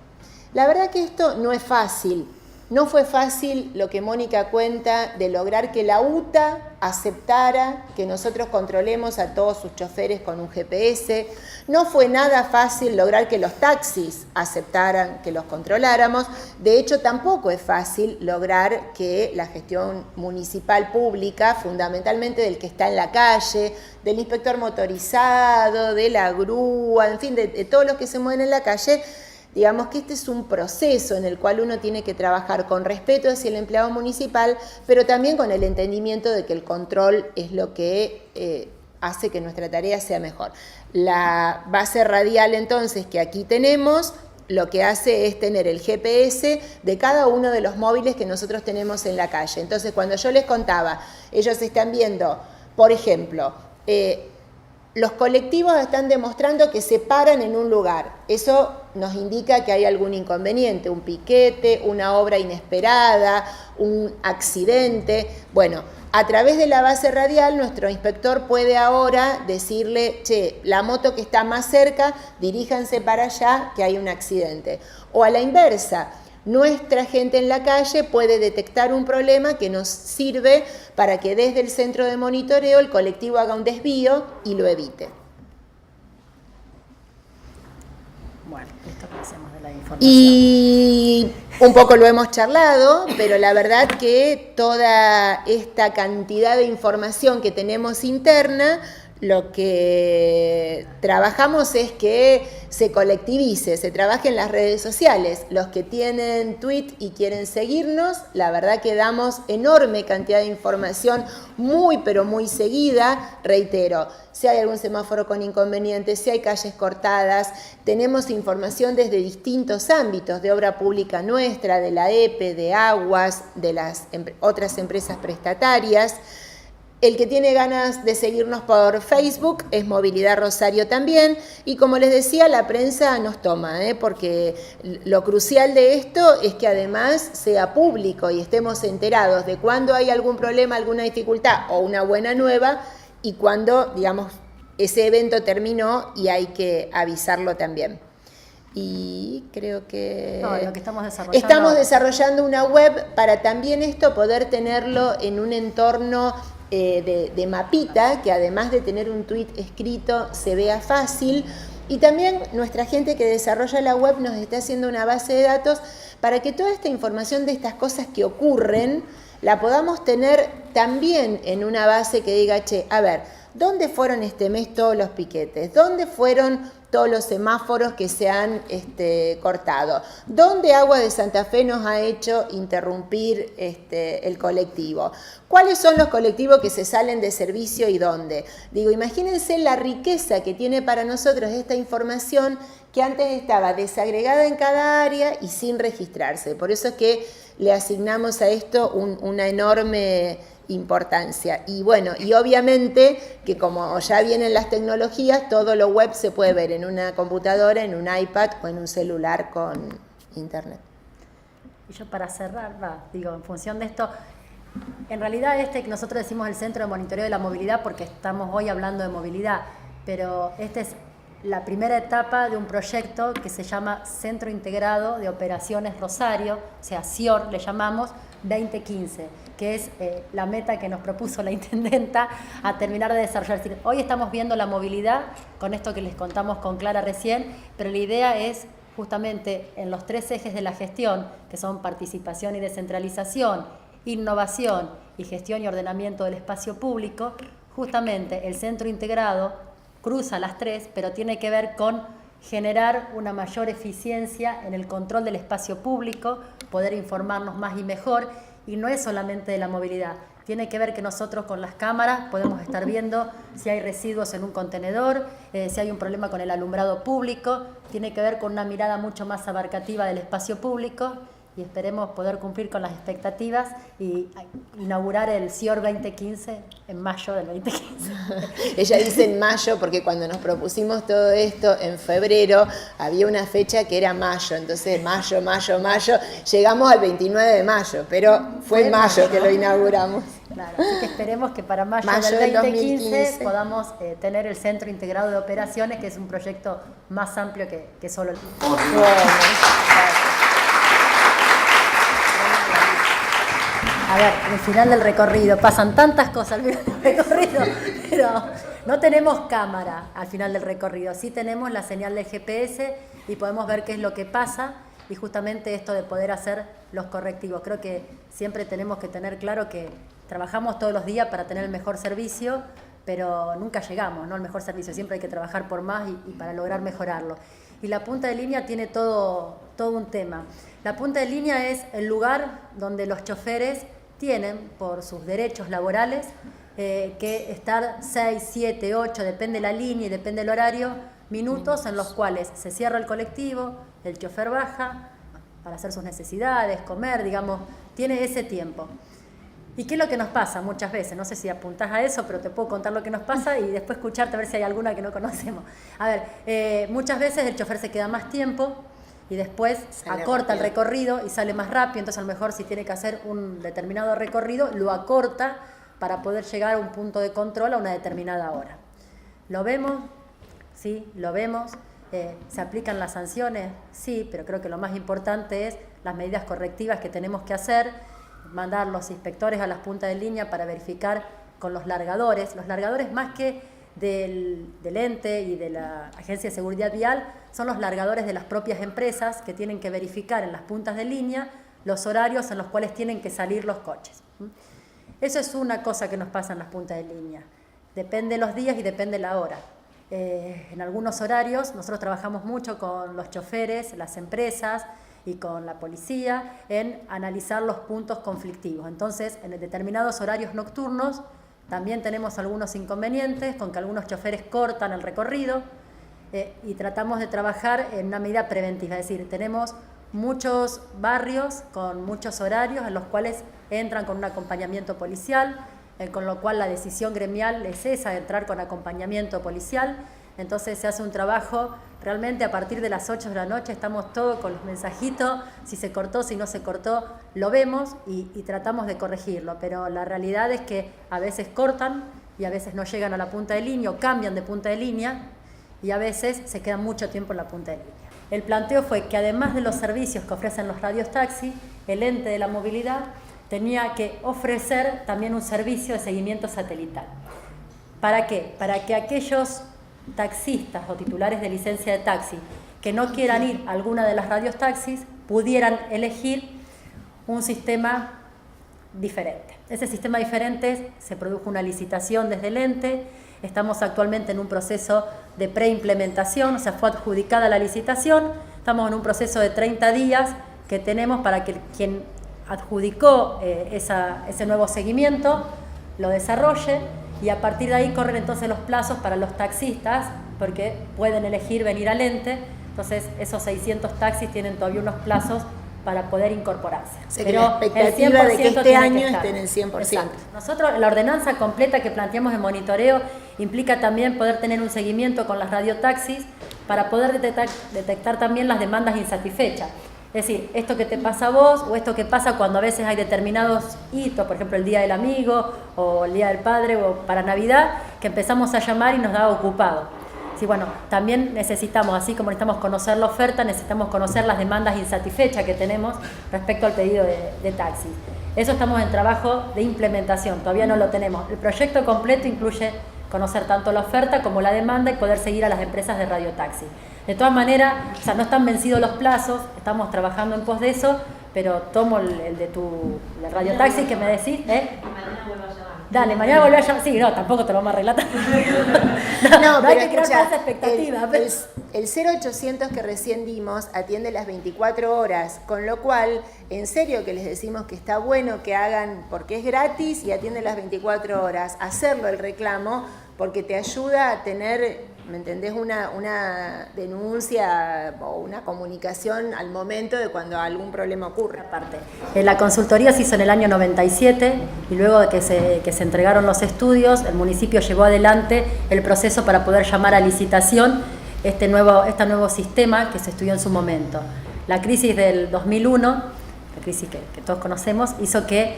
La verdad que esto no es fácil. No fue fácil lo que Mónica cuenta de lograr que la UTA aceptara que nosotros controlemos a todos sus choferes con un GPS. No fue nada fácil lograr que los taxis aceptaran que los controláramos. De hecho, tampoco es fácil lograr que la gestión municipal pública, fundamentalmente del que está en la calle, del inspector motorizado, de la grúa, en fin, de todos los que se mueven en la calle, digamos que este es un proceso en el cual uno tiene que trabajar con respeto hacia el empleado municipal, pero también con el entendimiento de que el control es lo que hace que nuestra tarea sea mejor. La base radial, entonces, que aquí tenemos, lo que hace es tener el GPS de cada uno de los móviles que nosotros tenemos en la calle. Entonces, cuando yo les contaba, ellos están viendo, por ejemplo, los colectivos están demostrando que se paran en un lugar. Eso nos indica que hay algún inconveniente, un piquete, una obra inesperada, un accidente. Bueno, a través de la base radial, nuestro inspector puede ahora decirle, che, la moto que está más cerca, diríjanse para allá, que hay un accidente. O a la inversa, nuestra gente en la calle puede detectar un problema que nos sirve para que desde el centro de monitoreo el colectivo haga un desvío y lo evite. Bueno, esto que hacemos de la información. Y un poco lo hemos charlado, pero la verdad que toda esta cantidad de información que tenemos interna, lo que trabajamos es que se colectivice, se trabaje en las redes sociales. Los que tienen tweet y quieren seguirnos, la verdad que damos enorme cantidad de información muy pero muy seguida. Reitero, si hay algún semáforo con inconvenientes, si hay calles cortadas, tenemos información desde distintos ámbitos, de obra pública nuestra, de la EPE, de aguas, de las otras empresas prestatarias. El que tiene ganas de seguirnos por Facebook es Movilidad Rosario también, y como les decía, la prensa nos toma, porque lo crucial de esto es que además sea público y estemos enterados de cuando hay algún problema, alguna dificultad o una buena nueva, y cuando, digamos, ese evento terminó y hay que avisarlo también. Y creo que, lo que estamos desarrollando una web para también esto poder tenerlo en un entorno de mapita, que además de tener un tweet escrito se vea fácil, y también nuestra gente que desarrolla la web nos está haciendo una base de datos para que toda esta información de estas cosas que ocurren la podamos tener también en una base que diga, che, a ver, ¿dónde fueron este mes todos los piquetes? ¿Dónde fueron todos los semáforos que se han cortado? ¿Dónde Agua de Santa Fe nos ha hecho interrumpir el colectivo? ¿Cuáles son los colectivos que se salen de servicio y dónde? Digo, imagínense la riqueza que tiene para nosotros esta información que antes estaba desagregada en cada área y sin registrarse. Por eso es que le asignamos a esto una enorme importancia. Y bueno, y obviamente que como ya vienen las tecnologías, todo lo web se puede ver en una computadora, en un iPad o en un celular con internet. Y yo para cerrar, digo, en función de esto, en realidad nosotros decimos el Centro de Monitoreo de la Movilidad porque estamos hoy hablando de movilidad, pero esta es la primera etapa de un proyecto que se llama Centro Integrado de Operaciones Rosario, o sea, CIOR le llamamos, 2015, que es la meta que nos propuso la intendenta a terminar de desarrollar. Es decir, hoy estamos viendo la movilidad con esto que les contamos con Clara recién, pero la idea es justamente en los 3 ejes de la gestión, que son participación y descentralización, innovación y gestión y ordenamiento del espacio público, justamente el centro integrado cruza las 3, pero tiene que ver con generar una mayor eficiencia en el control del espacio público, poder informarnos más y mejor, y no es solamente de la movilidad, tiene que ver que nosotros con las cámaras podemos estar viendo si hay residuos en un contenedor, si hay un problema con el alumbrado público, tiene que ver con una mirada mucho más abarcativa del espacio público, y esperemos poder cumplir con las expectativas y inaugurar el CIOR 2015 en mayo del 2015. Ella dice en mayo porque cuando nos propusimos todo esto en febrero había una fecha que era mayo, entonces mayo, llegamos al 29 de mayo, pero fue en mayo que lo inauguramos. Claro, así que esperemos que para mayo del 2015 podamos tener el Centro Integrado de Operaciones, que es un proyecto más amplio que solo el... A ver, el final del recorrido, pasan tantas cosas al final del recorrido, pero no tenemos cámara al final del recorrido, sí tenemos la señal del GPS y podemos ver qué es lo que pasa, y justamente esto de poder hacer los correctivos. Creo que siempre tenemos que tener claro que trabajamos todos los días para tener el mejor servicio, pero nunca llegamos, ¿no? El mejor servicio, siempre hay que trabajar por más y para lograr mejorarlo. Y la punta de línea tiene todo un tema. La punta de línea es el lugar donde los choferes tienen, por sus derechos laborales, que estar 6, 7, 8, depende la línea y depende el horario, minutos en los cuales se cierra el colectivo, el chofer baja para hacer sus necesidades, comer, digamos, tiene ese tiempo. ¿Y qué es lo que nos pasa muchas veces? No sé si apuntás a eso, pero te puedo contar lo que nos pasa y después escucharte a ver si hay alguna que no conocemos. A ver, muchas veces el chofer se queda más tiempo y después acorta el recorrido y sale más rápido, entonces a lo mejor si tiene que hacer un determinado recorrido, lo acorta para poder llegar a un punto de control a una determinada hora. ¿Lo vemos? Sí, lo vemos. ¿Se aplican las sanciones? Sí, pero creo que lo más importante es las medidas correctivas que tenemos que hacer, mandar los inspectores a las puntas de línea para verificar con los largadores. Los largadores, más que del ente y de la Agencia de Seguridad Vial, son los largadores de las propias empresas que tienen que verificar en las puntas de línea los horarios en los cuales tienen que salir los coches. Eso es una cosa que nos pasa en las puntas de línea. Depende de los días y depende de la hora. En algunos horarios nosotros trabajamos mucho con los choferes, las empresas y con la policía en analizar los puntos conflictivos. Entonces, en determinados horarios nocturnos también tenemos algunos inconvenientes con que algunos choferes cortan el recorrido y tratamos de trabajar en una medida preventiva. Es decir, tenemos muchos barrios con muchos horarios en los cuales entran con un acompañamiento policial, con lo cual la decisión gremial es esa, de entrar con acompañamiento policial. Entonces se hace un trabajo realmente a partir de las 8 de la noche, estamos todos con los mensajitos, si se cortó, si no se cortó, lo vemos y tratamos de corregirlo, pero la realidad es que a veces cortan y a veces no llegan a la punta de línea o cambian de punta de línea y a veces se quedan mucho tiempo en la punta de línea. El planteo fue que además de los servicios que ofrecen los radios taxi, el ente de la movilidad tenía que ofrecer también un servicio de seguimiento satelital. ¿Para qué? Para que aquellos taxistas o titulares de licencia de taxi que no quieran ir a alguna de las radios taxis pudieran elegir un sistema diferente. Ese sistema diferente se produjo una licitación desde el ente, estamos actualmente en un proceso de preimplementación, o sea, fue adjudicada la licitación, estamos en un proceso de 30 días que tenemos para que quien adjudicó ese nuevo seguimiento lo desarrolle y a partir de ahí corren entonces los plazos para los taxistas porque pueden elegir venir al ente, entonces esos 600 taxis tienen todavía unos plazos para poder incorporarse. O sea, pero la expectativa de que este año estén en 100%. Exacto. Nosotros, la ordenanza completa que planteamos de monitoreo implica también poder tener un seguimiento con las radiotaxis para poder detectar también las demandas insatisfechas. Es decir, esto que te pasa a vos o esto que pasa cuando a veces hay determinados hitos, por ejemplo el Día del Amigo o el Día del Padre o para Navidad, que empezamos a llamar y nos da ocupado. Sí, bueno, también necesitamos, así como necesitamos conocer la oferta, necesitamos conocer las demandas insatisfechas que tenemos respecto al pedido de taxis. Eso estamos en trabajo de implementación, todavía no lo tenemos. El proyecto completo incluye conocer tanto la oferta como la demanda y poder seguir a las empresas de radiotaxi. De todas maneras, o sea, no están vencidos los plazos, estamos trabajando en pos de eso, pero tomo el de tu radiotaxi que me decís, Mañana vuelvo a llamar. Dale, mañana volví a llamar. Sí, no, tampoco te lo vamos a relatar. no hay que crear falsa expectativa. El 0800 que recién dimos atiende las 24 horas, con lo cual, en serio que les decimos que está bueno que hagan, porque es gratis y atiende las 24 horas, hacerlo el reclamo, porque te ayuda a tener, ¿me entendés?, una denuncia o una comunicación al momento de cuando algún problema ocurre. Aparte, la consultoría se hizo en el año 97 y luego de que se entregaron los estudios, el municipio llevó adelante el proceso para poder llamar a licitación este nuevo sistema que se estudió en su momento. La crisis del 2001, la crisis que todos conocemos, hizo que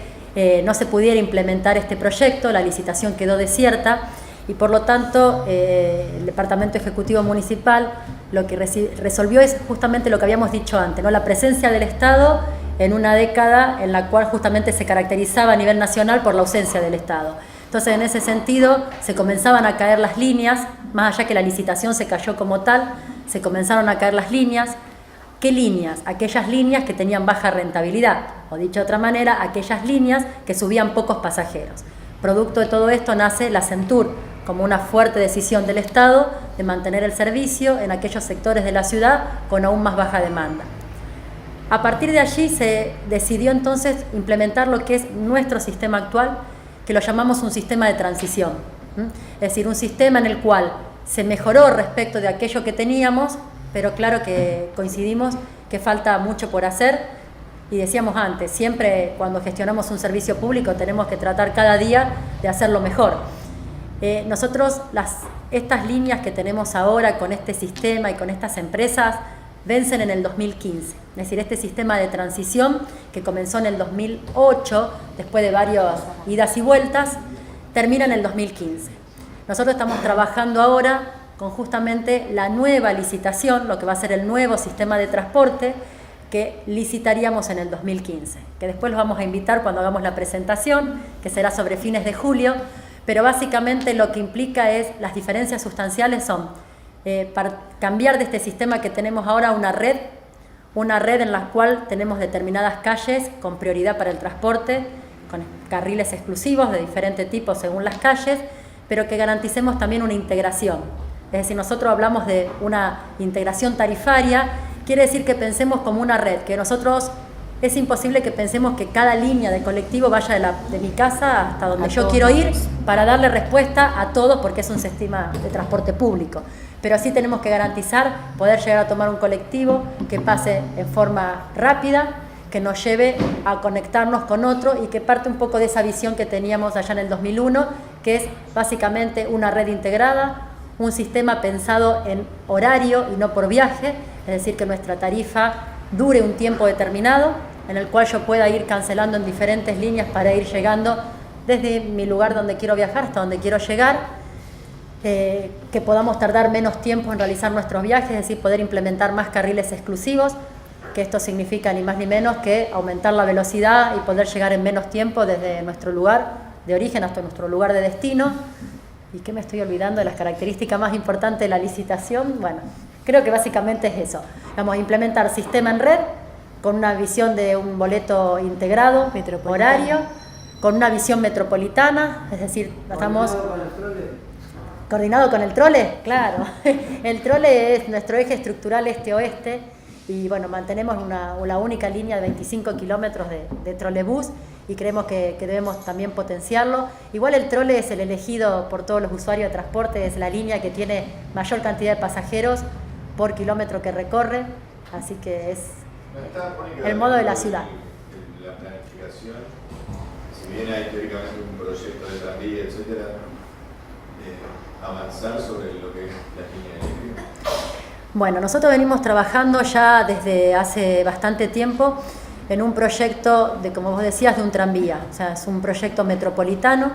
no se pudiera implementar este proyecto, la licitación quedó desierta, y por lo tanto el Departamento Ejecutivo Municipal lo que resolvió es justamente lo que habíamos dicho antes, ¿no? La presencia del Estado en una década en la cual justamente se caracterizaba a nivel nacional por la ausencia del Estado. Entonces, en ese sentido, se comenzaban a caer las líneas, más allá que la licitación se cayó como tal, se comenzaron a caer las líneas. ¿Qué líneas? Aquellas líneas que tenían baja rentabilidad, o dicho de otra manera, aquellas líneas que subían pocos pasajeros. Producto de todo esto nace la Centur, como una fuerte decisión del Estado de mantener el servicio en aquellos sectores de la ciudad con aún más baja demanda. A partir de allí se decidió entonces implementar lo que es nuestro sistema actual, que lo llamamos un sistema de transición. Es decir, un sistema en el cual se mejoró respecto de aquello que teníamos, pero claro que coincidimos que falta mucho por hacer. Y decíamos antes, siempre cuando gestionamos un servicio público tenemos que tratar cada día de hacerlo mejor. Nosotros estas líneas que tenemos ahora con este sistema y con estas empresas vencen en el 2015. Es decir, este sistema de transición que comenzó en el 2008, después de varias idas y vueltas, termina en el 2015. Nosotros estamos trabajando ahora con justamente la nueva licitación, lo que va a ser el nuevo sistema de transporte, que licitaríamos en el 2015, que después los vamos a invitar cuando hagamos la presentación, que será sobre fines de julio, pero básicamente lo que implica es, las diferencias sustanciales son, para cambiar de este sistema que tenemos ahora una red en la cual tenemos determinadas calles con prioridad para el transporte, con carriles exclusivos de diferente tipo según las calles, pero que garanticemos también una integración. Es decir, nosotros hablamos de una integración tarifaria. Quiere decir que pensemos como una red, que nosotros es imposible que pensemos que cada línea de colectivo vaya de mi casa hasta donde yo quiero ir para darle respuesta a todos, porque es un sistema de transporte público. Pero sí tenemos que garantizar poder llegar a tomar un colectivo que pase en forma rápida, que nos lleve a conectarnos con otro y que parte un poco de esa visión que teníamos allá en el 2001, que es básicamente una red integrada, un sistema pensado en horario y no por viaje, es decir, que nuestra tarifa dure un tiempo determinado, en el cual yo pueda ir cancelando en diferentes líneas para ir llegando desde mi lugar donde quiero viajar hasta donde quiero llegar, que podamos tardar menos tiempo en realizar nuestros viajes, es decir, poder implementar más carriles exclusivos, que esto significa ni más ni menos que aumentar la velocidad y poder llegar en menos tiempo desde nuestro lugar de origen hasta nuestro lugar de destino. ¿Y qué me estoy olvidando de las características más importantes de la licitación? Bueno, creo que básicamente es eso. Vamos a implementar sistema en red con una visión de un boleto integrado, horario, con una visión metropolitana, es decir, estamos... ¿Coordinado con el trole? Claro. El trole es nuestro eje estructural este-oeste y bueno, mantenemos la única línea de 25 kilómetros de trolebús y creemos que debemos también potenciarlo. Igual el trole es el elegido por todos los usuarios de transporte, es la línea que tiene mayor cantidad de pasajeros por kilómetro que recorre, así que es el modo de la ciudad. La planificación, si bien hay teóricamente un proyecto de tranvía, etcétera, avanzar sobre lo que es la línea eléctrica. Bueno, nosotros venimos trabajando ya desde hace bastante tiempo en un proyecto de, como vos decías, de un tranvía. O sea, es un proyecto metropolitano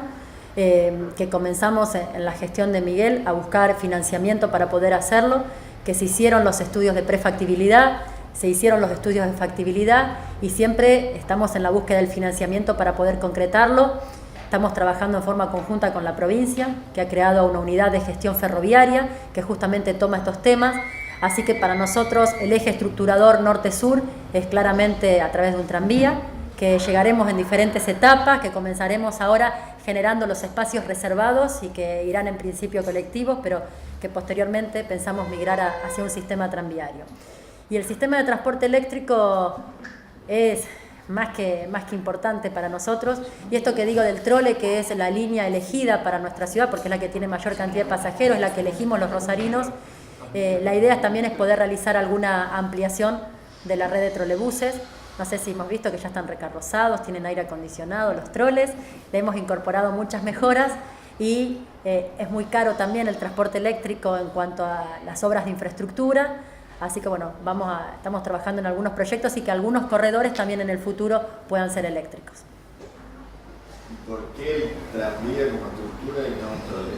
que comenzamos en la gestión de Miguel a buscar financiamiento para poder hacerlo, que se hicieron los estudios de prefactibilidad, se hicieron los estudios de factibilidad y siempre estamos en la búsqueda del financiamiento para poder concretarlo. Estamos trabajando en forma conjunta con la provincia, que ha creado una unidad de gestión ferroviaria que justamente toma estos temas. Así que para nosotros el eje estructurador norte-sur es claramente a través de un tranvía, que llegaremos en diferentes etapas, que comenzaremos ahora generando los espacios reservados y que irán en principio colectivos, pero que posteriormente pensamos migrar hacia un sistema tranviario. Y el sistema de transporte eléctrico es más que importante para nosotros, y esto que digo del trole, que es la línea elegida para nuestra ciudad porque es la que tiene mayor cantidad de pasajeros, es la que elegimos los rosarinos. La idea también es poder realizar alguna ampliación de la red de trolebuses. No sé si hemos visto que ya están recarrozados, tienen aire acondicionado los troles, le hemos incorporado muchas mejoras y es muy caro también el transporte eléctrico en cuanto a las obras de infraestructura. Así que bueno, estamos trabajando en algunos proyectos y que algunos corredores también en el futuro puedan ser eléctricos. ¿Por qué el tranvía como estructura y no un trole?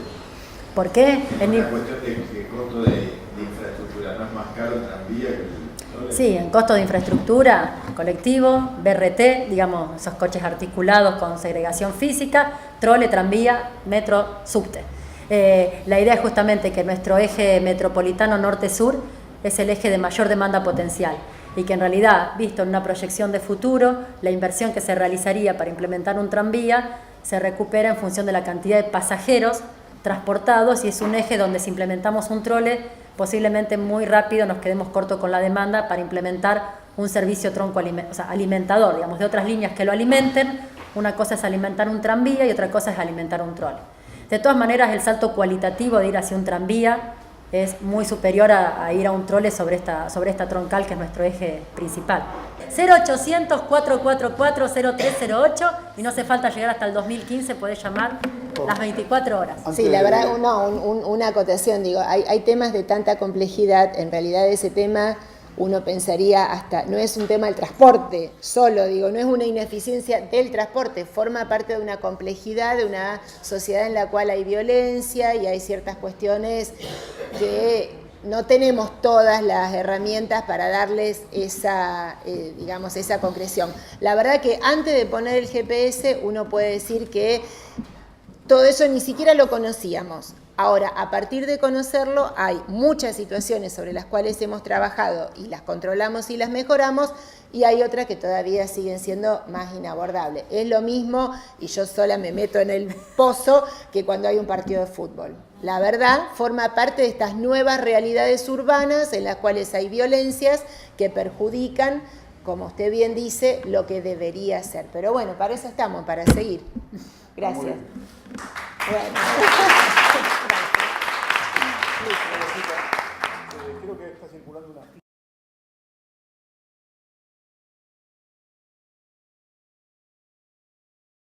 ¿Por qué? Es una cuestión de costo de infraestructura, ¿no es más caro el tranvía que el trole? Sí, en costo de infraestructura, colectivo, BRT, digamos, esos coches articulados con segregación física, trole, tranvía, metro, subte. La idea es justamente que nuestro eje metropolitano norte-sur es el eje de mayor demanda potencial y que en realidad, visto en una proyección de futuro, la inversión que se realizaría para implementar un tranvía se recupera en función de la cantidad de pasajeros transportados y es un eje donde si implementamos un trole, posiblemente muy rápido nos quedemos cortos con la demanda para implementar un servicio tronco alimentador, digamos, de otras líneas que lo alimenten. Una cosa es alimentar un tranvía y otra cosa es alimentar un trole. De todas maneras, el salto cualitativo de ir hacia un tranvía es muy superior a ir a un trole sobre esta troncal, que es nuestro eje principal. 0800-444-0308, y no hace falta llegar hasta el 2015, podés llamar las 24 horas. Sí, la verdad, una acotación, digo, hay temas de tanta complejidad, en realidad ese tema uno pensaría hasta, no es un tema del transporte solo, digo, no es una ineficiencia del transporte, forma parte de una complejidad, de una sociedad en la cual hay violencia y hay ciertas cuestiones que no tenemos todas las herramientas para darles esa, digamos, esa concreción. La verdad que antes de poner el GPS uno puede decir que todo eso ni siquiera lo conocíamos. Ahora, a partir de conocerlo, hay muchas situaciones sobre las cuales hemos trabajado y las controlamos y las mejoramos, y hay otras que todavía siguen siendo más inabordables. Es lo mismo, y yo sola me meto en el pozo, que cuando hay un partido de fútbol. La verdad, forma parte de estas nuevas realidades urbanas en las cuales hay violencias que perjudican, como usted bien dice, lo que debería ser. Pero bueno, para eso estamos, para seguir. Gracias. Bueno. Creo que está circulando una